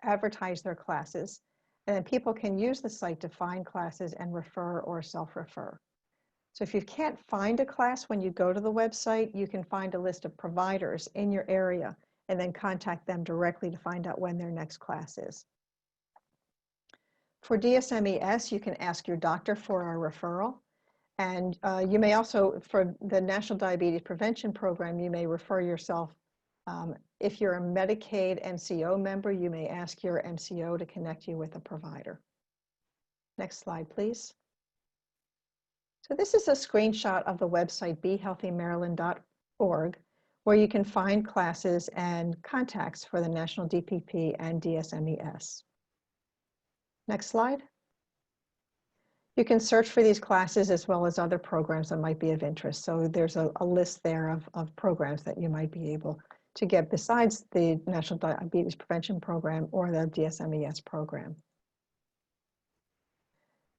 advertise their classes, and then people can use the site to find classes and refer or self-refer. So if you can't find a class when you go to the website, you can find a list of providers in your area and then contact them directly to find out when their next class is. For DSMES, you can ask your doctor for a referral. And you may also, for the National Diabetes Prevention Program, you may refer yourself. If you're a Medicaid MCO member, you may ask your MCO to connect you with a provider. Next slide, please. So this is a screenshot of the website BeHealthyMaryland.org, where you can find classes and contacts for the National DPP and DSMES. Next slide. You can search for these classes as well as other programs that might be of interest. So there's a list there of programs that you might be able to get besides the National Diabetes Prevention Program or the DSMES program.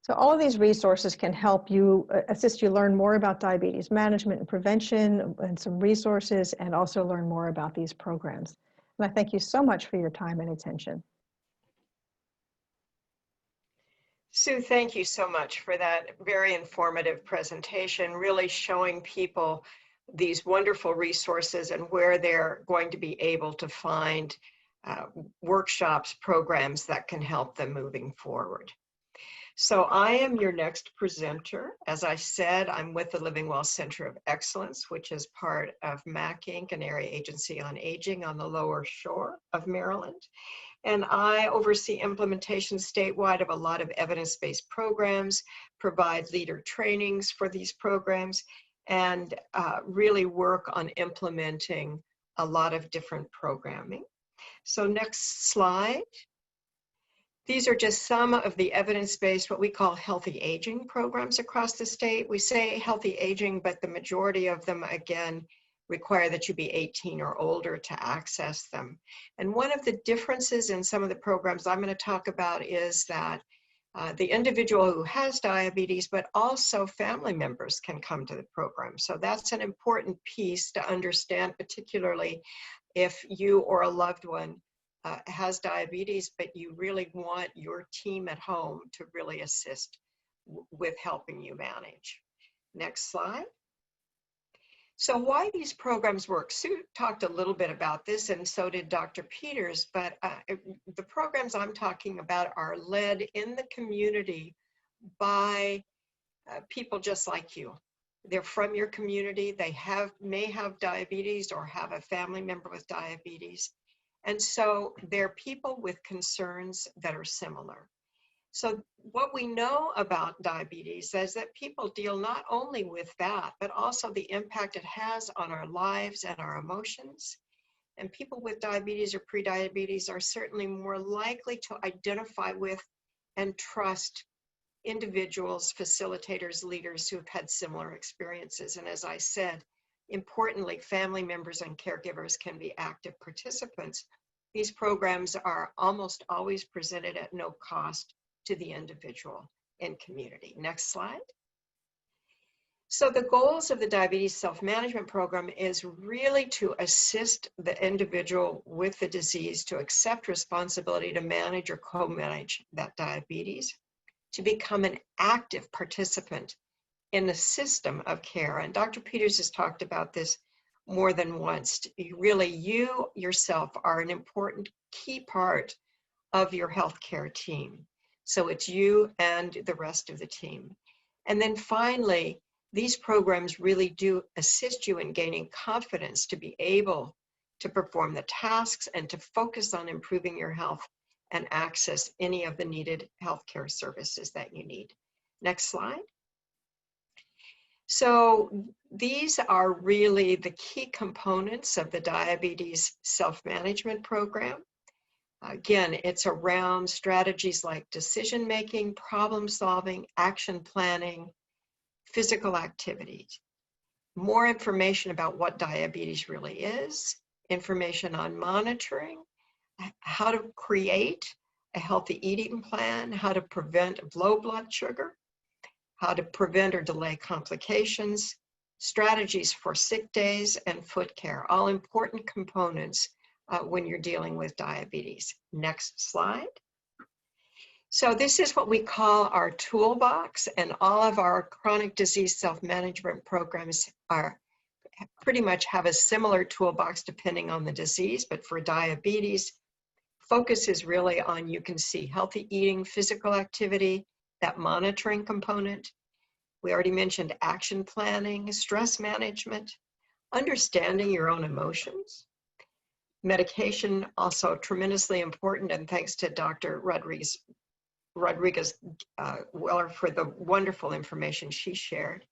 So all of these resources can help you, assist you learn more about diabetes management and prevention and some resources, and also learn more about these programs. And I thank you so much for your time and attention.
Sue, thank you so much for that very informative presentation, really showing people these wonderful resources and where they're going to be able to find workshops, programs that can help them moving forward. So I am your next presenter. As I said, I'm with the Living Well Center of Excellence, which is part of MAC Inc., an area agency on aging on the lower shore of Maryland. And I oversee implementation statewide of a lot of evidence-based programs, provide leader trainings for these programs, and really work on implementing a lot of different programming. So next slide. These are just some of the evidence-based, what we call healthy aging programs across the state. We say healthy aging, but the majority of them, again, require that you be 18 or older to access them. And one of the differences in some of the programs I'm going to talk about is that the individual who has diabetes, but also family members can come to the program. So that's an important piece to understand, particularly if you or a loved one has diabetes, but you really want your team at home to really assist with helping you manage. Next slide. So why these programs work, Sue talked a little bit about this, and so did Dr. Peters, but the programs I'm talking about are led in the community by people just like you. They're from your community, they may have diabetes or have a family member with diabetes. And so they're people with concerns that are similar. So what we know about diabetes is that people deal not only with that, but also the impact it has on our lives and our emotions. And people with diabetes or prediabetes are certainly more likely to identify with and trust individuals, facilitators, leaders who have had similar experiences. And as I said, importantly, family members and caregivers can be active participants. These programs are almost always presented at no cost to the individual and community. Next slide. So the goals of the Diabetes Self-Management Program is really to assist the individual with the disease to accept responsibility to manage or co-manage that diabetes, to become an active participant in the system of care. And Dr. Peters has talked about this more than once. Really, you yourself are an important key part of your healthcare team. So it's you and the rest of the team. And then finally, these programs really do assist you in gaining confidence to be able to perform the tasks and to focus on improving your health and access any of the needed healthcare services that you need. Next slide. So these are really the key components of the Diabetes Self-Management Program. Again, it's around strategies like decision-making, problem-solving, action planning, physical activities. More information about what diabetes really is, information on monitoring, how to create a healthy eating plan, how to prevent low blood sugar, how to prevent or delay complications, strategies for sick days, and foot care, all important components when you're dealing with diabetes. Next slide. So this is what we call our toolbox, and all of our chronic disease self-management programs are pretty much have a similar toolbox depending on the disease, but for diabetes, focus is really on, you can see, healthy eating, physical activity, that monitoring component. We already mentioned action planning, stress management, understanding your own emotions. Medication, also tremendously important, and thanks to Dr. Rodriguez Weller for the wonderful information she shared.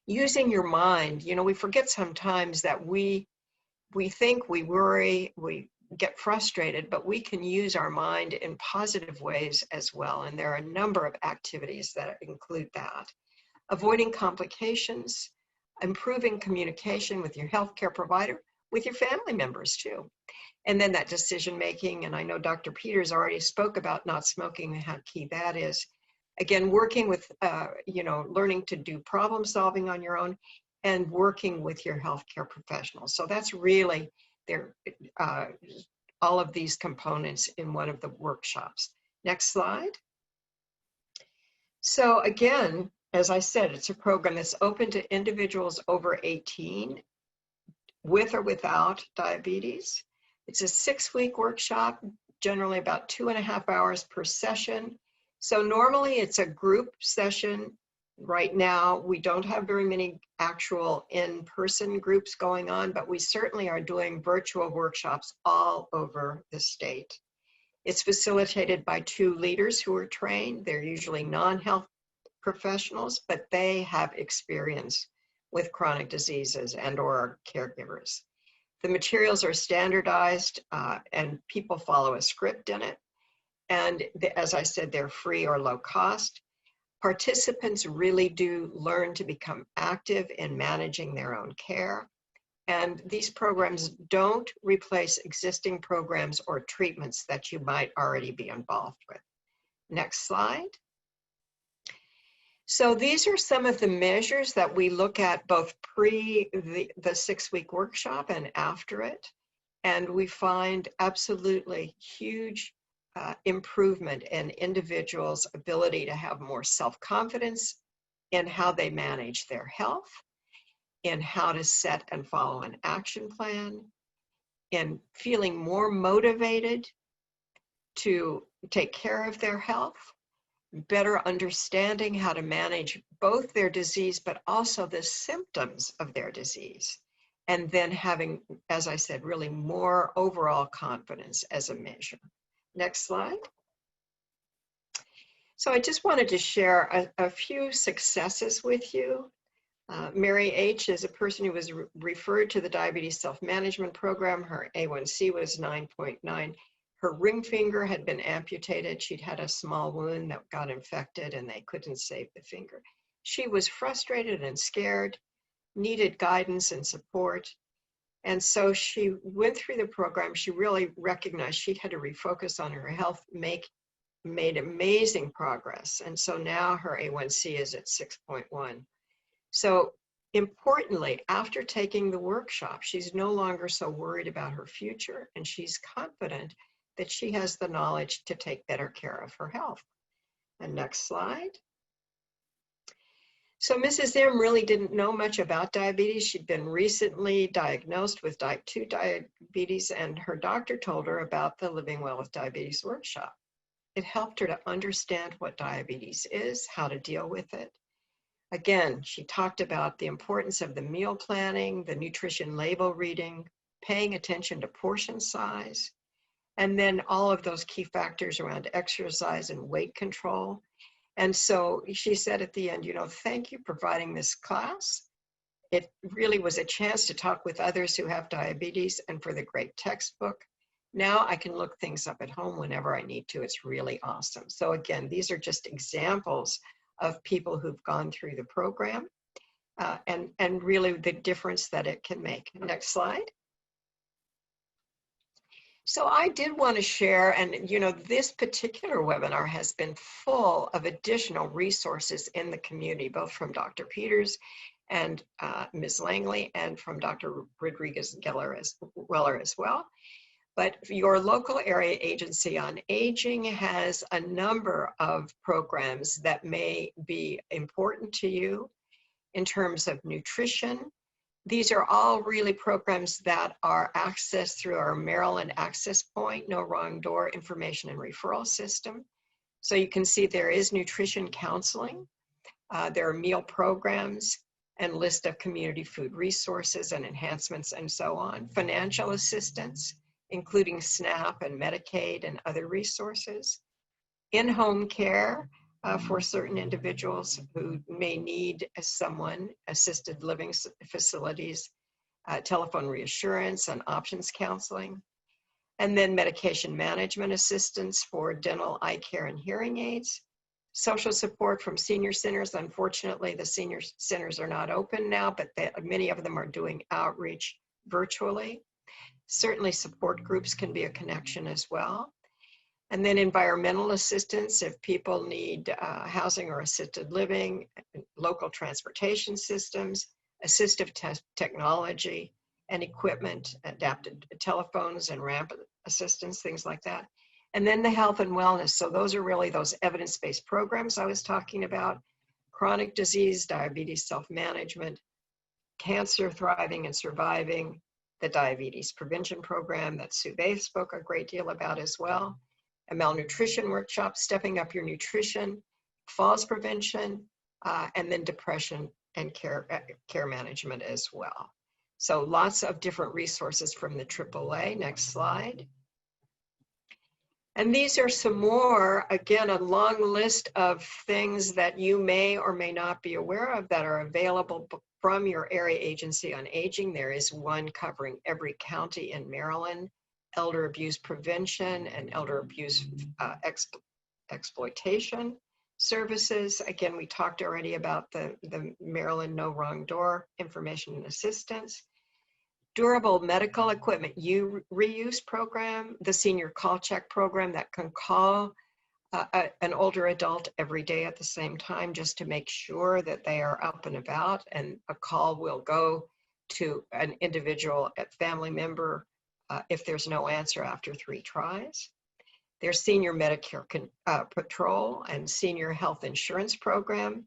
Using your mind, you know, we forget sometimes that we think, we worry, we get frustrated, but we can use our mind in positive ways as well. And there are a number of activities that include that. Avoiding complications, improving communication with your healthcare provider, with your family members too. And then that decision making, and I know Dr. Peters already spoke about not smoking and how key that is. Again, working with, learning to do problem solving on your own and working with your healthcare professionals. So that's really all of these components in one of the workshops. Next slide. So again, as I said, it's a program that's open to individuals over 18 with or without diabetes. It's a 6-week workshop, generally about 2.5 hours per session. So normally it's a group session. Right now, we don't have very many actual in-person groups going on, but we certainly are doing virtual workshops all over the state. It's facilitated by 2 leaders who are trained. They're usually non-health professionals, but they have experience with chronic diseases and or are caregivers. The materials are standardized and people follow a script in it. And as I said, they're free or low cost. Participants really do learn to become active in managing their own care. And these programs don't replace existing programs or treatments that you might already be involved with. Next slide. So these are some of the measures that we look at both pre the 6-week workshop and after it. And we find absolutely huge improvement in individuals' ability to have more self-confidence in how they manage their health, in how to set and follow an action plan, in feeling more motivated to take care of their health, better understanding how to manage both their disease, but also the symptoms of their disease. And then having, as I said, really more overall confidence as a measure. Next slide. So I just wanted to share a few successes with you. Mary H. is a person who was referred to the Diabetes Self-Management Program. Her A1C was 9.9. Her ring finger had been amputated. She'd had a small wound that got infected and they couldn't save the finger. She was frustrated and scared, needed guidance and support. And so she went through the program. She really recognized she had to refocus on her health, made amazing progress. And so now her A1C is at 6.1. So importantly, after taking the workshop, she's no longer so worried about her future, and she's confident that she has the knowledge to take better care of her health. And next slide. So Mrs. M really didn't know much about diabetes. She'd been recently diagnosed with type 2 diabetes, and her doctor told her about the Living Well with Diabetes workshop. It helped her to understand what diabetes is, how to deal with it. Again, she talked about the importance of the meal planning, the nutrition label reading, paying attention to portion size, and then all of those key factors around exercise and weight control. And so she said at the end, thank you for providing this class. It really was a chance to talk with others who have diabetes and for the great textbook. Now I can look things up at home whenever I need to. It's really awesome. So again, these are just examples of people who've gone through the program and really the difference that it can make. Next slide. So I did want to share, and this particular webinar has been full of additional resources in the community, both from Dr. Peters and Ms. Langley, and from Dr. Rodriguez-Weller as well. But your local area agency on aging has a number of programs that may be important to you in terms of nutrition. These are all really programs that are accessed through our Maryland Access Point, No Wrong Door information and referral system. So you can see there is nutrition counseling, there are meal programs, and list of community food resources and enhancements and so on. Financial assistance, including SNAP and Medicaid and other resources. In-home care for certain individuals who may need someone, assisted living facilities, telephone reassurance and options counseling. And then medication management assistance for dental, eye care, and hearing aids. Social support from senior centers. Unfortunately, the senior centers are not open now, but many of them are doing outreach virtually. Certainly support groups can be a connection as well. And then environmental assistance if people need housing or assisted living, local transportation systems, assistive technology and equipment, adapted telephones and ramp assistance, things like that. And then the health and wellness. So those are really those evidence-based programs I was talking about: chronic disease, diabetes self-management, cancer thriving and surviving, the diabetes prevention program that Sue Bath spoke a great deal about as well, a malnutrition workshop, stepping up your nutrition, falls prevention, and then depression and care management as well. So lots of different resources from the AAA. Next slide. And these are some more, again, a long list of things that you may or may not be aware of that are available from your area agency on aging. There is one covering every county in Maryland: elder abuse prevention and elder abuse exploitation services. Again, we talked already about the Maryland No Wrong Door information and assistance. Durable medical equipment reuse program, the senior call check program that can call an older adult every day at the same time just to make sure that they are up and about, and a call will go to an individual family member if there's no answer after 3 tries. There's senior Medicare patrol and senior health insurance program,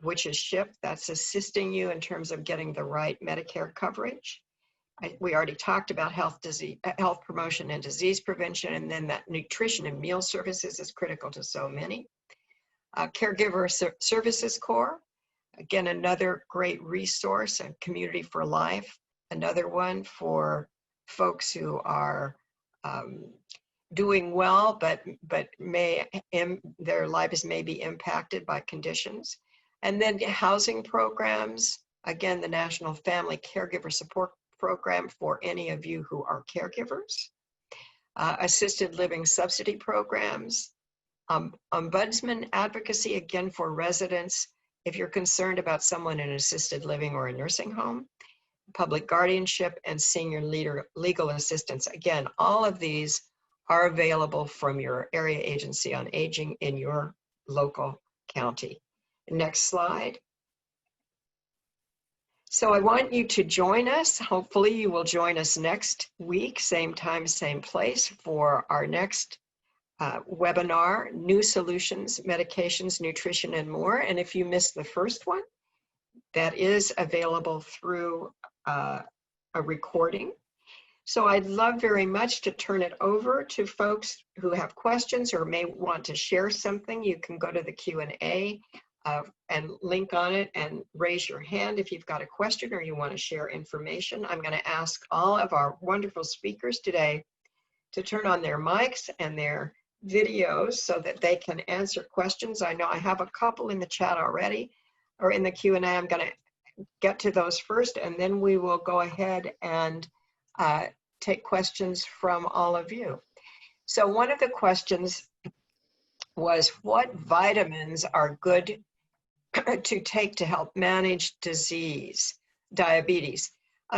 which is SHIP. That's assisting you in terms of getting the right Medicare coverage. We already talked about health promotion and disease prevention, and then that nutrition and meal services is critical to so many. Caregiver Services Corps, again, another great resource, and Community for Life, another one for folks who are doing well, but their lives may be impacted by conditions. And then housing programs, again, the National Family Caregiver Support Program for any of you who are caregivers. assisted living subsidy programs, ombudsman advocacy, again, for residents if you're concerned about someone in assisted living or a nursing home, public guardianship, and senior legal assistance. Again, all of these are available from your area agency on aging in your local county. Next slide. So I want you to join us. Hopefully you will join us next week, same time, same place, for our next webinar, New Solutions, Medications, Nutrition, and More. And if you missed the first one, that is available through a recording. So I'd love very much to turn it over to folks who have questions or may want to share something. You can go to the Q&A and link on it and raise your hand if you've got a question or you want to share information. I'm going to ask all of our wonderful speakers today to turn on their mics and their videos so that they can answer questions. I know I have a couple in the chat already, or in the Q&A. I'm going to get to those first, and then we will go ahead and take questions from all of you. So one of the questions was, what vitamins are good to take to help manage diabetes?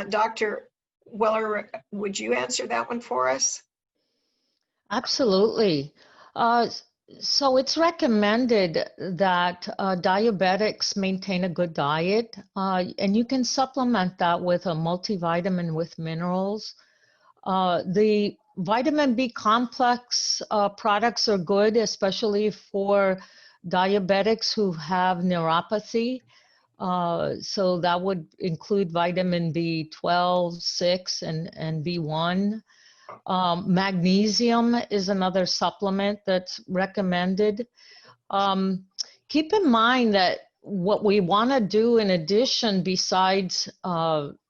Dr. Weller, would you answer that one for us?
Absolutely. So it's recommended that diabetics maintain a good diet, and you can supplement that with a multivitamin with minerals. The vitamin B complex products are good, especially for diabetics who have neuropathy. So that would include vitamin B12, 6, and B1. Magnesium is another supplement that's recommended. Keep in mind that what we want to do in addition, besides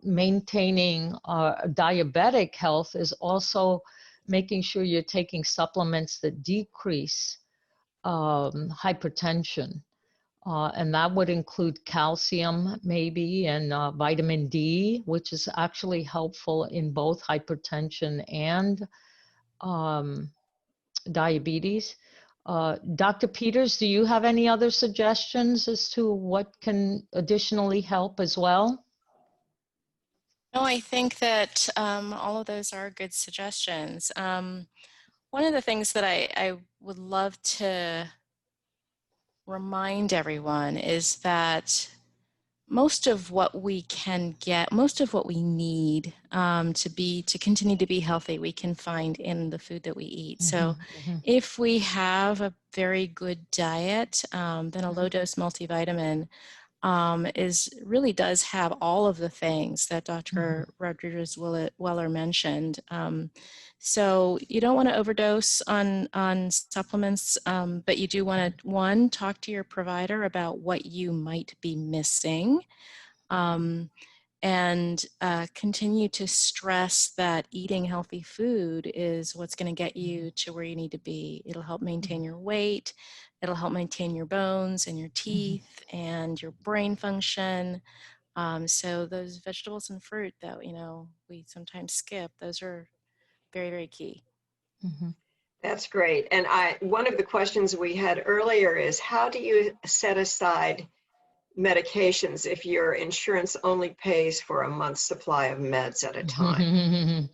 maintaining diabetic health, is also making sure you're taking supplements that decrease hypertension. And that would include calcium maybe, and vitamin D, which is actually helpful in both hypertension and diabetes. Dr. Peters, do you have any other suggestions as to what can additionally help as well?
No, I think that all of those are good suggestions. One of the things that I would love to remind everyone is that most of what we can get, most of what we need to continue to be healthy, we can find in the food that we eat. So if we have a very good diet, then a low dose multivitamin really does have all of the things that Dr. Rodriguez-Weller mentioned. So you don't want to overdose on supplements, but you do want to, one, talk to your provider about what you might be missing, and continue to stress that eating healthy food is what's going to get you to where you need to be. It'll help maintain your weight. It'll help maintain your bones and your teeth and your brain function. So those vegetables and fruit that, we sometimes skip, those are very, very key.
That's great. And one of the questions we had earlier is, how do you set aside medications if your insurance only pays for a month's supply of meds at a time?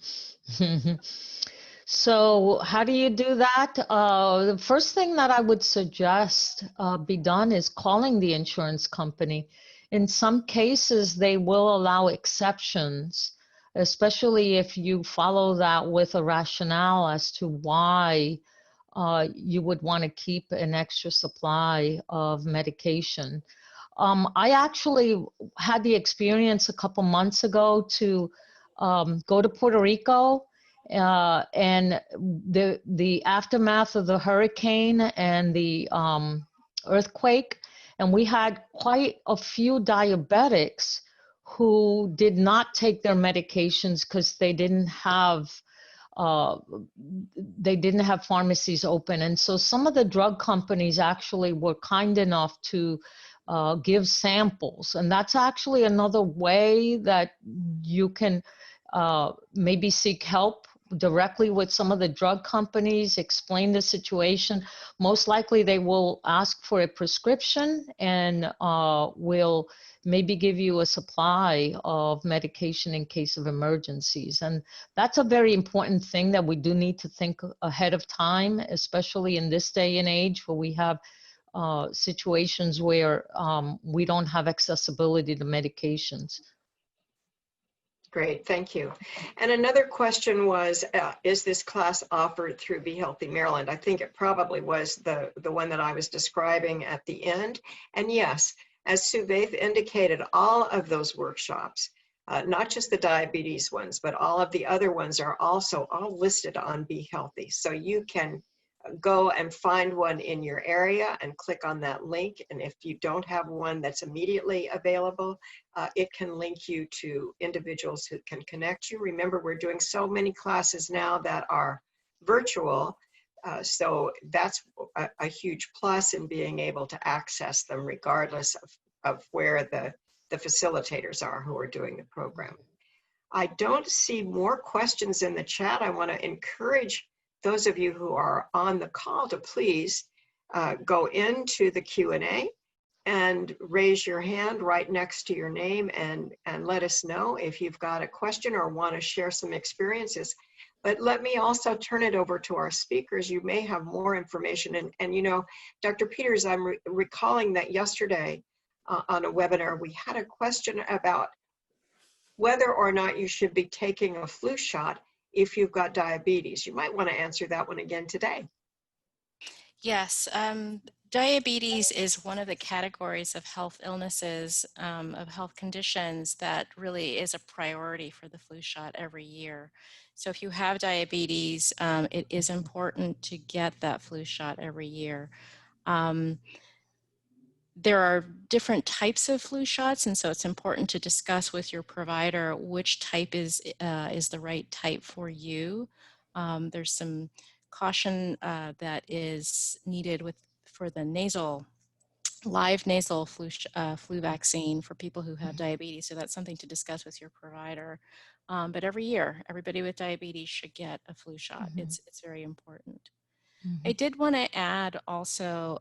So how do you do that? The first thing that I would suggest be done is calling the insurance company. In some cases, they will allow exceptions, especially if you follow that with a rationale as to why you would want to keep an extra supply of medication. I actually had the experience a couple months ago to go to Puerto Rico, and the aftermath of the hurricane and the earthquake, and we had quite a few diabetics who did not take their medications because they didn't have pharmacies open. And so some of the drug companies actually were kind enough to give samples, and that's actually another way that you can maybe seek help directly with some of the drug companies, explain the situation. Most likely they will ask for a prescription and will maybe give you a supply of medication in case of emergencies. And that's a very important thing that we do need to think ahead of time, especially in this day and age where we have situations where we don't have accessibility to medications.
Great, thank you. And another question was, is this class offered through Be Healthy Maryland? I think it probably was the one that I was describing at the end. And yes, as Sue Vaith indicated, all of those workshops, not just the diabetes ones, but all of the other ones are also all listed on Be Healthy. So you can go and find one in your area and click on that link. And if you don't have one that's immediately available, it can link you to individuals who can connect you. Remember, we're doing so many classes now that are virtual. So that's a huge plus in being able to access them regardless of where the facilitators are who are doing the program. I don't see more questions in the chat. I want to encourage those of you who are on the call to please go into the Q&A and raise your hand right next to your name and let us know if you've got a question or want to share some experiences. But let me also turn it over to our speakers. You may have more information. And you know, Dr. Peters, I'm recalling that yesterday on a webinar, we had a question about whether or not you should be taking a flu shot if you've got diabetes. You might want to answer that one again today.
Yes, diabetes is one of the categories of health illnesses, of health conditions that really is a priority for the flu shot every year. So if you have diabetes, it is important to get that flu shot every year. There are different types of flu shots, and so it's important to discuss with your provider which type is the right type for you. There's some caution that is needed for the live nasal flu vaccine for people who have diabetes. So that's something to discuss with your provider. But every year, everybody with diabetes should get a flu shot. It's very important. I did want to add also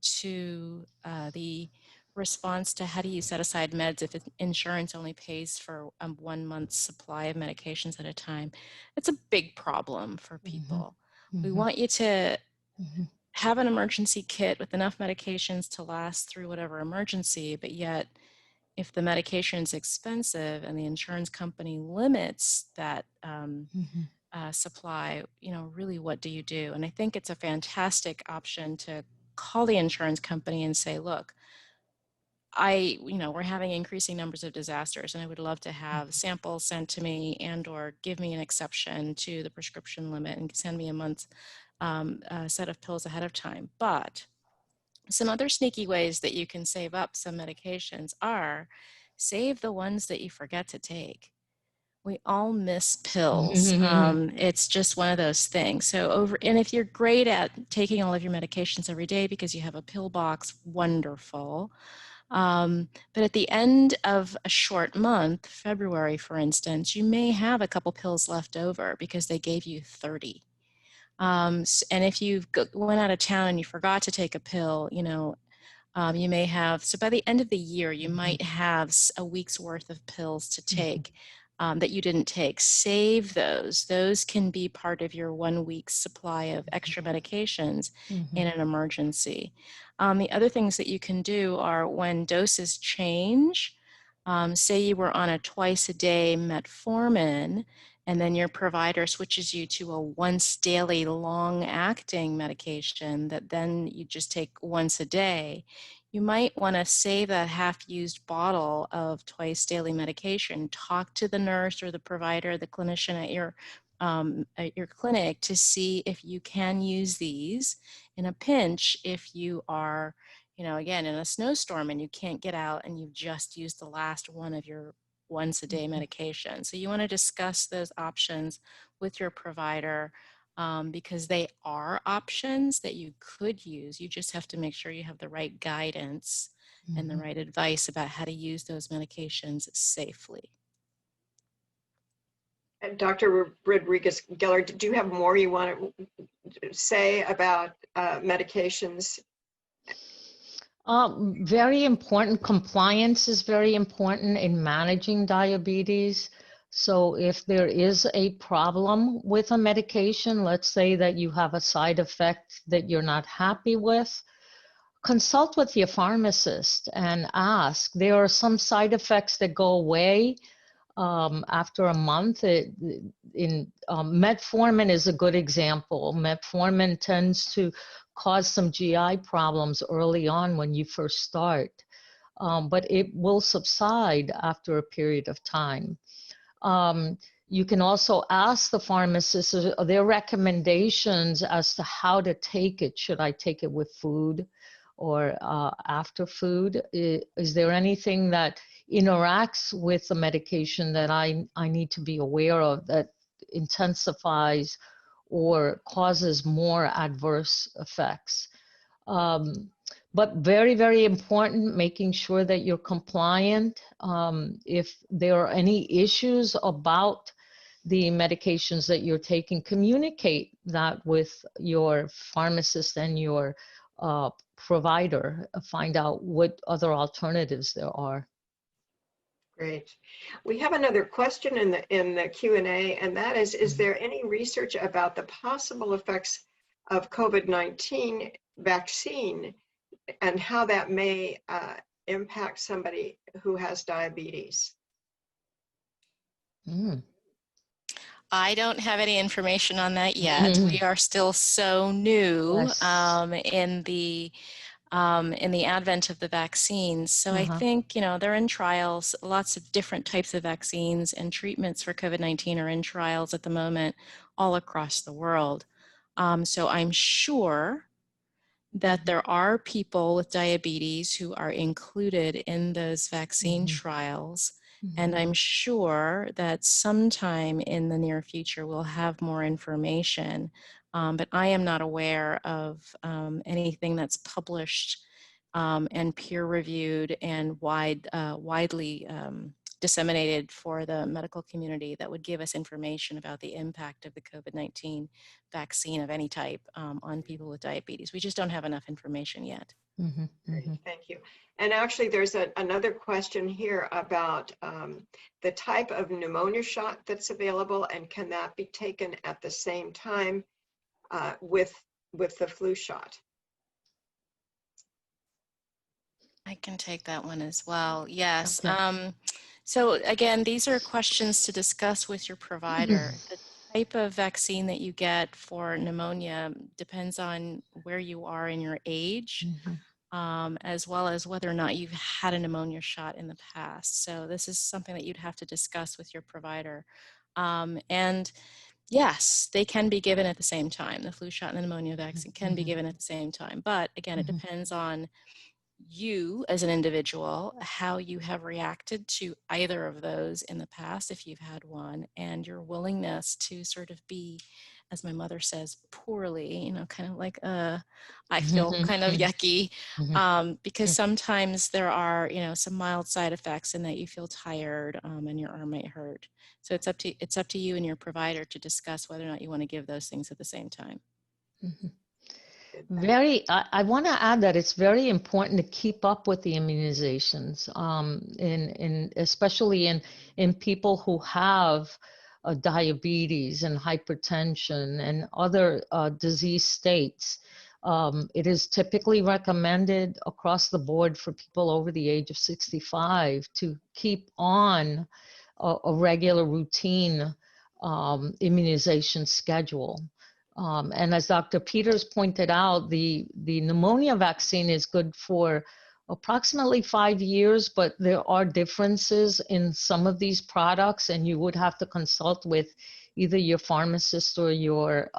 to the response to how do you set aside meds if insurance only pays for 1 month's supply of medications at a time. It's a big problem for people. We want you to have an emergency kit with enough medications to last through whatever emergency, but yet if the medication is expensive and the insurance company limits that supply, you know, really what do you do? And I think it's a fantastic option to call the insurance company and say, look, we're having increasing numbers of disasters and I would love to have samples sent to me and or give me an exception to the prescription limit and send me a month's set of pills ahead of time. But some other sneaky ways that you can save up some medications are save the ones that you forget to take. We all miss pills. It's just one of those things. And if you're great at taking all of your medications every day because you have a pill box, wonderful. But at the end of a short month, February, for instance, you may have a couple pills left over because they gave you 30. And if you went out of town and you forgot to take a pill, you may have, so by the end of the year, you might have a week's worth of pills to take that you didn't take. Save those. Those can be part of your 1 week's supply of extra medications in an emergency. The other things that you can do are when doses change, say you were on a twice a day metformin, and then your provider switches you to a once daily long-acting medication that then you just take once a day, you might want to save that half-used bottle of twice daily medication. Talk to the nurse or the provider, the clinician at your clinic to see if you can use these in a pinch if you are, again, in a snowstorm and you can't get out and you've just used the last one of your once a day medication. So you want to discuss those options with your provider because they are options that you could use. You just have to make sure you have the right guidance and the right advice about how to use those medications safely.
Dr. Rodriguez-Geller, do you have more you want to say about medications?
Very important. Compliance is very important in managing diabetes. So if there is a problem with a medication, let's say that you have a side effect that you're not happy with, consult with your pharmacist and ask. There are some side effects that go away after a month. Metformin is a good example. Metformin tends to cause some GI problems early on when you first start, but it will subside after a period of time. You can also ask the pharmacist their recommendations as to how to take it. Should I take it with food or after food? Is there anything that interacts with the medication that I need to be aware of that intensifies or causes more adverse effects? But very, very important, making sure that you're compliant. If there are any issues about the medications that you're taking, communicate that with your pharmacist and your provider. Find out what other alternatives there are.
Great. We have another question in the Q&A, and that is there any research about the possible effects of COVID-19 vaccine and how that may impact somebody who has diabetes?
I don't have any information on that yet. We are still so new in the advent of the vaccines. So I think, they're in trials. Lots of different types of vaccines and treatments for COVID-19 are in trials at the moment all across the world. So I'm sure that there are people with diabetes who are included in those vaccine trials. And I'm sure that sometime in the near future we'll have more information. But I am not aware of anything that's published and peer-reviewed and widely disseminated for the medical community that would give us information about the impact of the COVID-19 vaccine of any type on people with diabetes. We just don't have enough information yet.
Great, thank you. And actually there's another question here about the type of pneumonia shot that's available, and can that be taken at the same time with the flu shot?
I can take that one as well. Yes. Okay. So again, these are questions to discuss with your provider. The type of vaccine that you get for pneumonia depends on where you are in your age, as well as whether or not you've had a pneumonia shot in the past. So this is something that you'd have to discuss with your provider. And yes, they can be given at the same time. The flu shot and the pneumonia vaccine can be given at the same time. But again, it depends on you as an individual, how you have reacted to either of those in the past, if you've had one, and your willingness to sort of be, as my mother says, poorly, kind of like, I feel kind of yucky, because sometimes there are, some mild side effects in that you feel tired and your arm might hurt. So it's up to you and your provider to discuss whether or not you want to give those things at the same time.
I want to add that it's very important to keep up with the immunizations, especially in people who have diabetes and hypertension and other disease states. It is typically recommended across the board for people over the age of 65 to keep on a regular routine immunization schedule. And as Dr. Peters pointed out, the pneumonia vaccine is good for approximately 5 years, but there are differences in some of these products, and you would have to consult with either your pharmacist or your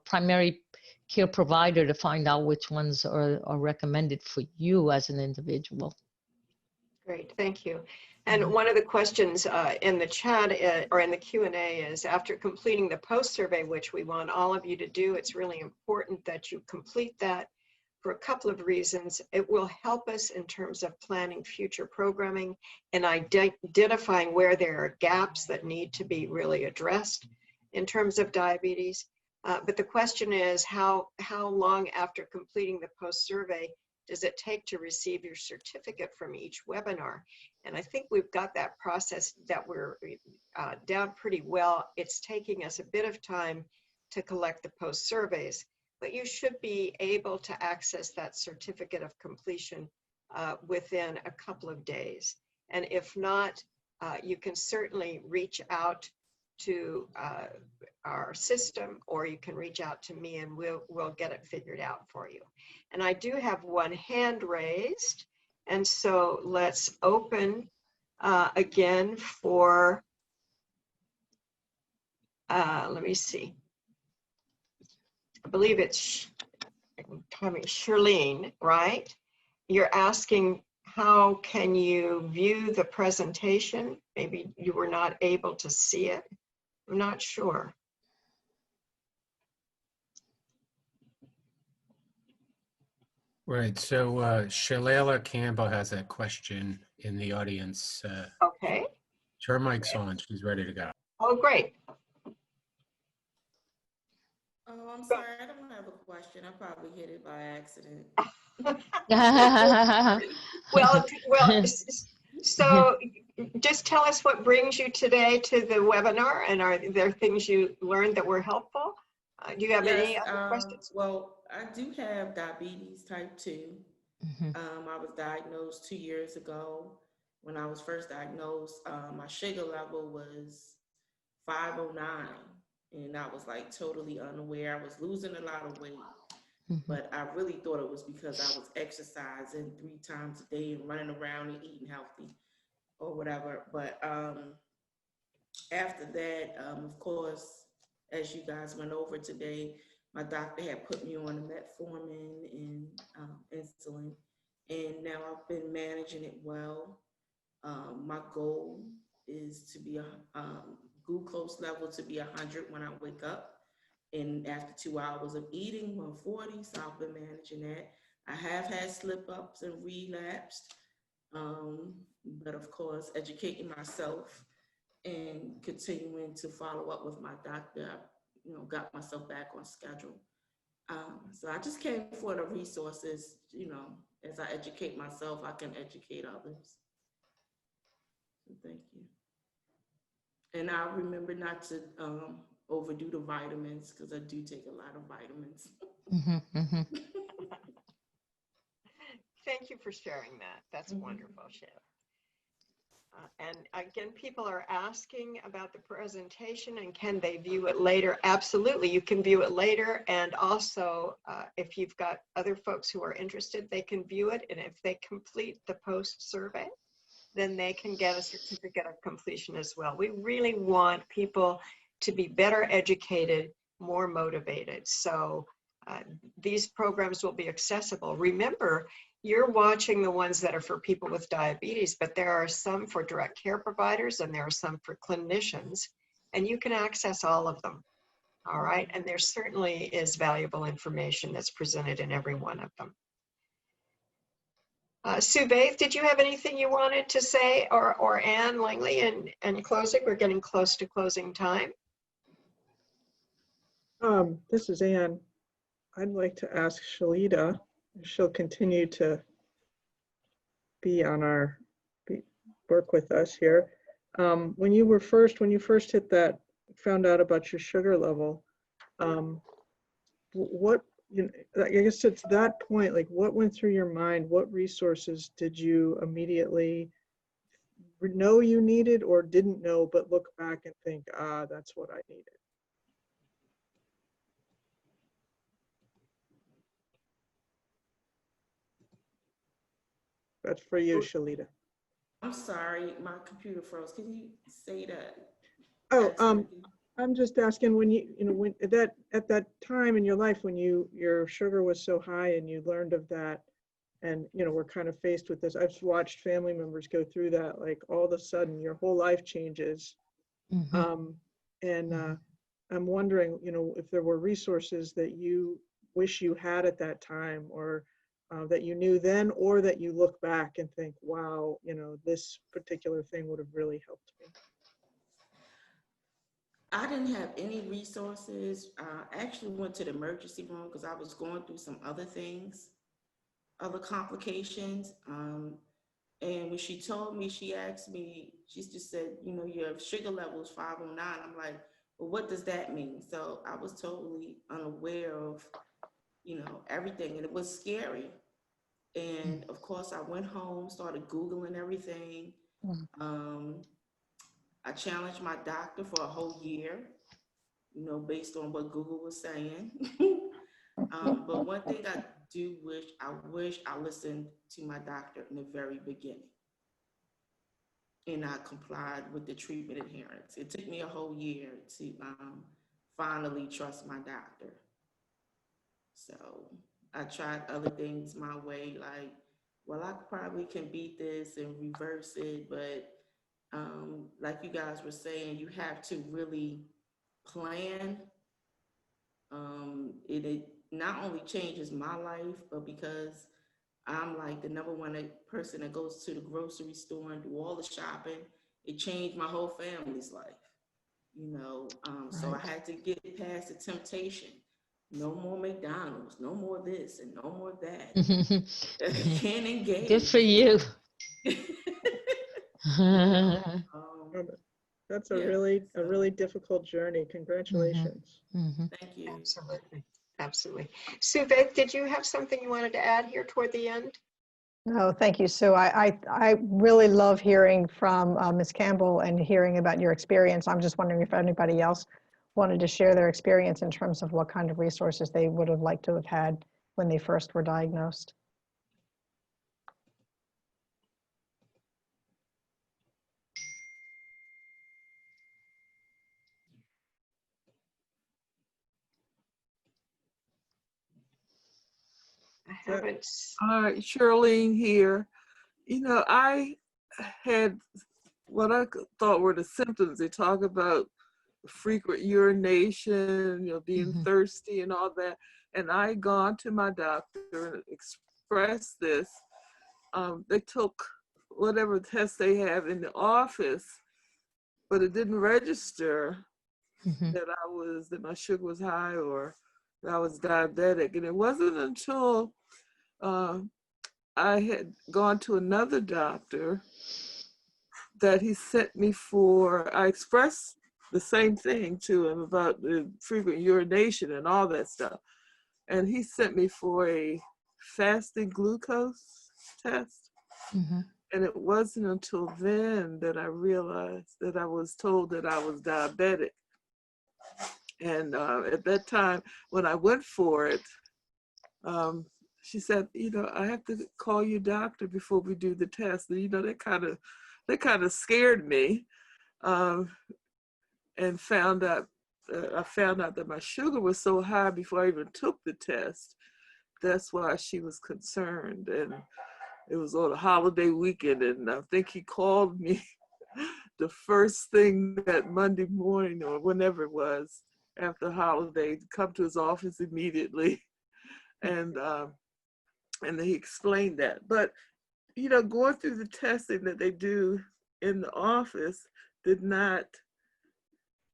primary care provider to find out which ones are recommended for you as an individual.
Great, thank you. And one of the questions in the chat or in the Q&A is, after completing the post survey, which we want all of you to do, it's really important that you complete that. for a couple of reasons. It will help us in terms of planning future programming and identifying where there are gaps that need to be really addressed in terms of diabetes. But the question is, how long after completing the post-survey does it take to receive your certificate from each webinar? And I think we've got that process that we're down pretty well. It's taking us a bit of time to collect the post-surveys, but you should be able to access that certificate of completion within a couple of days. And if not, you can certainly reach out to our system, or you can reach out to me and we'll get it figured out for you. And I do have one hand raised. And so let's open again for, let me see. I believe it's Charlene, right? You're asking, how can you view the presentation? Maybe you were not able to see it. I'm not sure.
Right, so Shalala Campbell has a question in the audience.
Okay.
Her mic's on, she's ready to go.
Oh, great.
Oh, I'm sorry, I don't have a question. I probably hit it by accident.
Well, so just tell us what brings you today to the webinar, and are there things you learned that were helpful? Do you have any other questions?
Well, I do have diabetes type 2.
Mhm.
I was diagnosed 2 years ago. When I was first diagnosed, my sugar level was 509, and I was like totally unaware. I was losing a lot of weight,
Mhm.
but I really thought it was because I was exercising 3 times a day and running around and eating healthy or whatever. But after that, of course, as you guys went over today, my doctor had put me on metformin and insulin, and now I've been managing it well. My goal is to be a glucose level to be 100 when I wake up, and after 2 hours of eating, 140. So I've been managing that. I have had slip ups and relapsed, but of course, educating myself and continuing to follow up with my doctor, got myself back on schedule. So I just came for the resources, as I educate myself, I can educate others. So thank you. And I remember not to overdo the vitamins, because I do take a lot of vitamins.
Mhm. Mhm.
Thank you for sharing that. That's
Mhm.
wonderful, Shannon. And again, people are asking about the presentation and can they view it later? Absolutely, you can view it later. And also, if you've got other folks who are interested, they can view it. And if they complete the post survey, then they can get a certificate of completion as well. We really want people to be better educated, more motivated. So these programs will be accessible. Remember, you're watching the ones that are for people with diabetes, but there are some for direct care providers and there are some for clinicians, and you can access all of them. All right, and there certainly is valuable information that's presented in every one of them. Sue Vaith, did you have anything you wanted to say, or Ann Langley in closing? We're getting close to closing time.
This is Ann. I'd like to ask Shalita if she'll continue to be on work with us here. When you first hit that, found out about your sugar level, what, I guess it's that point, like what went through your mind? What resources did you immediately know you needed or didn't know, but look back and think, that's what I needed? That's for you, Shalita.
I'm sorry, my computer froze. Can you say that?
Oh,
Ask me.
I'm just asking when when at that time in your life when your sugar was so high and you learned of that, and we're kind of faced with this. I've watched family members go through that, like all of a sudden your whole life changes.
Mhm.
And I'm wondering, if there were resources that you wish you had at that time, or that you knew then, or that you look back and think, wow, this particular thing would have really helped me?
I didn't have any resources. I actually went to the emergency room because I was going through some other things, other complications. And when she told me, she asked me, she just said, your sugar level is 509. I'm like, well, what does that mean? So I was totally unaware of, everything. And it was scary. And of course, I went home, started Googling everything. I challenged my doctor for a whole year, based on what Google was saying. But one thing I wish I listened to my doctor in the very beginning. And I complied with the treatment adherence. It took me a whole year to finally trust my doctor. So I tried other things my way, like, well, I probably can beat this and reverse it, but like you guys were saying, you have to really plan. It not only changes my life, but because I'm like the number one person that goes to the grocery store and do all the shopping, it changed my whole family's life, so I had to get past the temptation. No more McDonald's, no more this and no more that. Can't engage.
Good for you.
That's a
Yeah,
really difficult journey. Congratulations.
Thank you.
Absolutely. Absolutely. Sue Beth, did you have something you wanted to add here toward the end?
No, thank you, Sue. I really love hearing from Ms. Campbell and hearing about your experience. I'm just wondering if anybody else wanted to share their experience in terms of what kind of resources they would have liked to have had when they first were diagnosed.
I haven't.
All right, Charlene here. I had what I thought were the symptoms. They talk about frequent urination, being thirsty and all that. And I had gone to my doctor and expressed this. They took whatever test they have in the office, but it didn't register that my sugar was high or that I was diabetic. And it wasn't until I had gone to another doctor that he sent me I expressed the same thing to him about the frequent urination and all that stuff. And he sent me for a fasting glucose test. And it wasn't until then that I realized that I was told that I was diabetic. And at that time, when I went for it, she said, I have to call your doctor before we do the test. And, that kind of scared me. And I found out that my sugar was so high before I even took the test. That's why she was concerned. And it was on a holiday weekend. And I think he called me the first thing that Monday morning or whenever it was after the holiday, to come to his office immediately. And he explained that. But, going through the testing that they do in the office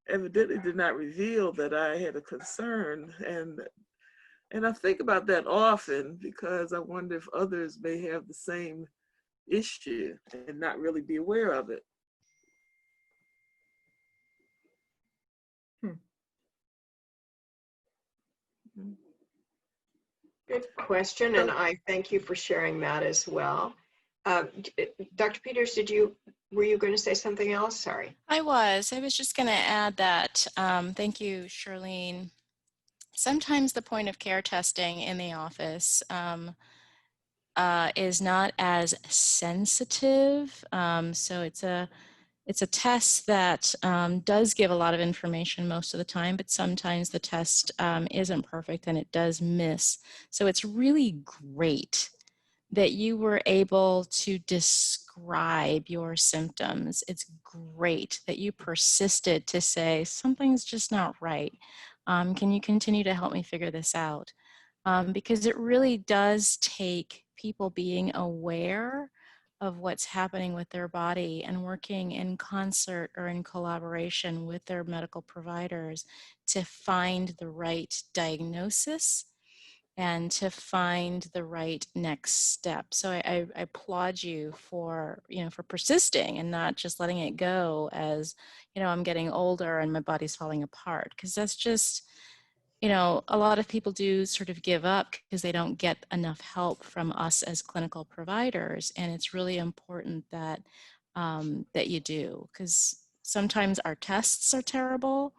evidently did not reveal that I had a concern. And I think about that often because I wonder if others may have the same issue and not really be aware of it.
Good question, and I thank you for sharing that as well. Dr. Peters, were you going to say something else? Sorry.
I was just going to add that, thank you, Charlene. Sometimes the point of care testing in the office is not as sensitive. So it's a test that does give a lot of information most of the time, but sometimes the test isn't perfect and it does miss. So it's really great that you were able to describe your symptoms. It's great that you persisted to say, something's just not right. Can you continue to help me figure this out? because it really does take people being aware of what's happening with their body and working in concert or in collaboration with their medical providers to find the right diagnosis and to find the right next step. So I applaud you for, for persisting and not just letting it go as, I'm getting older and my body's falling apart, because that's just, a lot of people do sort of give up because they don't get enough help from us as clinical providers. And it's really important that, that you do, because sometimes our tests are terrible.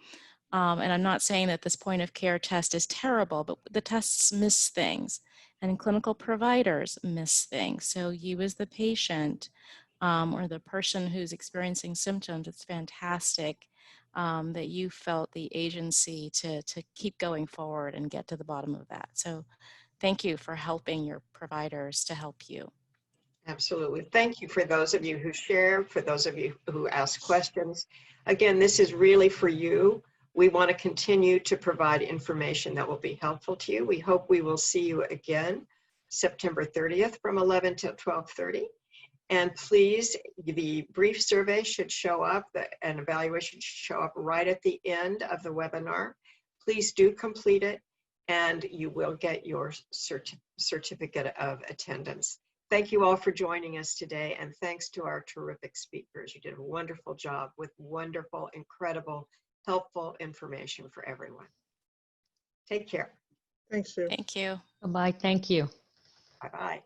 And I'm not saying that this point of care test is terrible, but the tests miss things and clinical providers miss things. So you as the patient or the person who's experiencing symptoms, it's fantastic that you felt the agency to keep going forward and get to the bottom of that. So thank you for helping your providers to help you.
Absolutely. Thank you for those of you who share, for those of you who ask questions. Again, this is really for you. We want to continue to provide information that will be helpful to you. We hope we will see you again September 30th from 11 to 12:30. And please, the brief survey should show up, an evaluation should show up right at the end of the webinar. Please do complete it and you will get your certificate of attendance. Thank you all for joining us today, and thanks to our terrific speakers. You did a wonderful job with wonderful, incredible, helpful information for everyone. Take care.
Thanks, Sue.
Thank you.
Bye-bye. Thank you.
Bye-bye.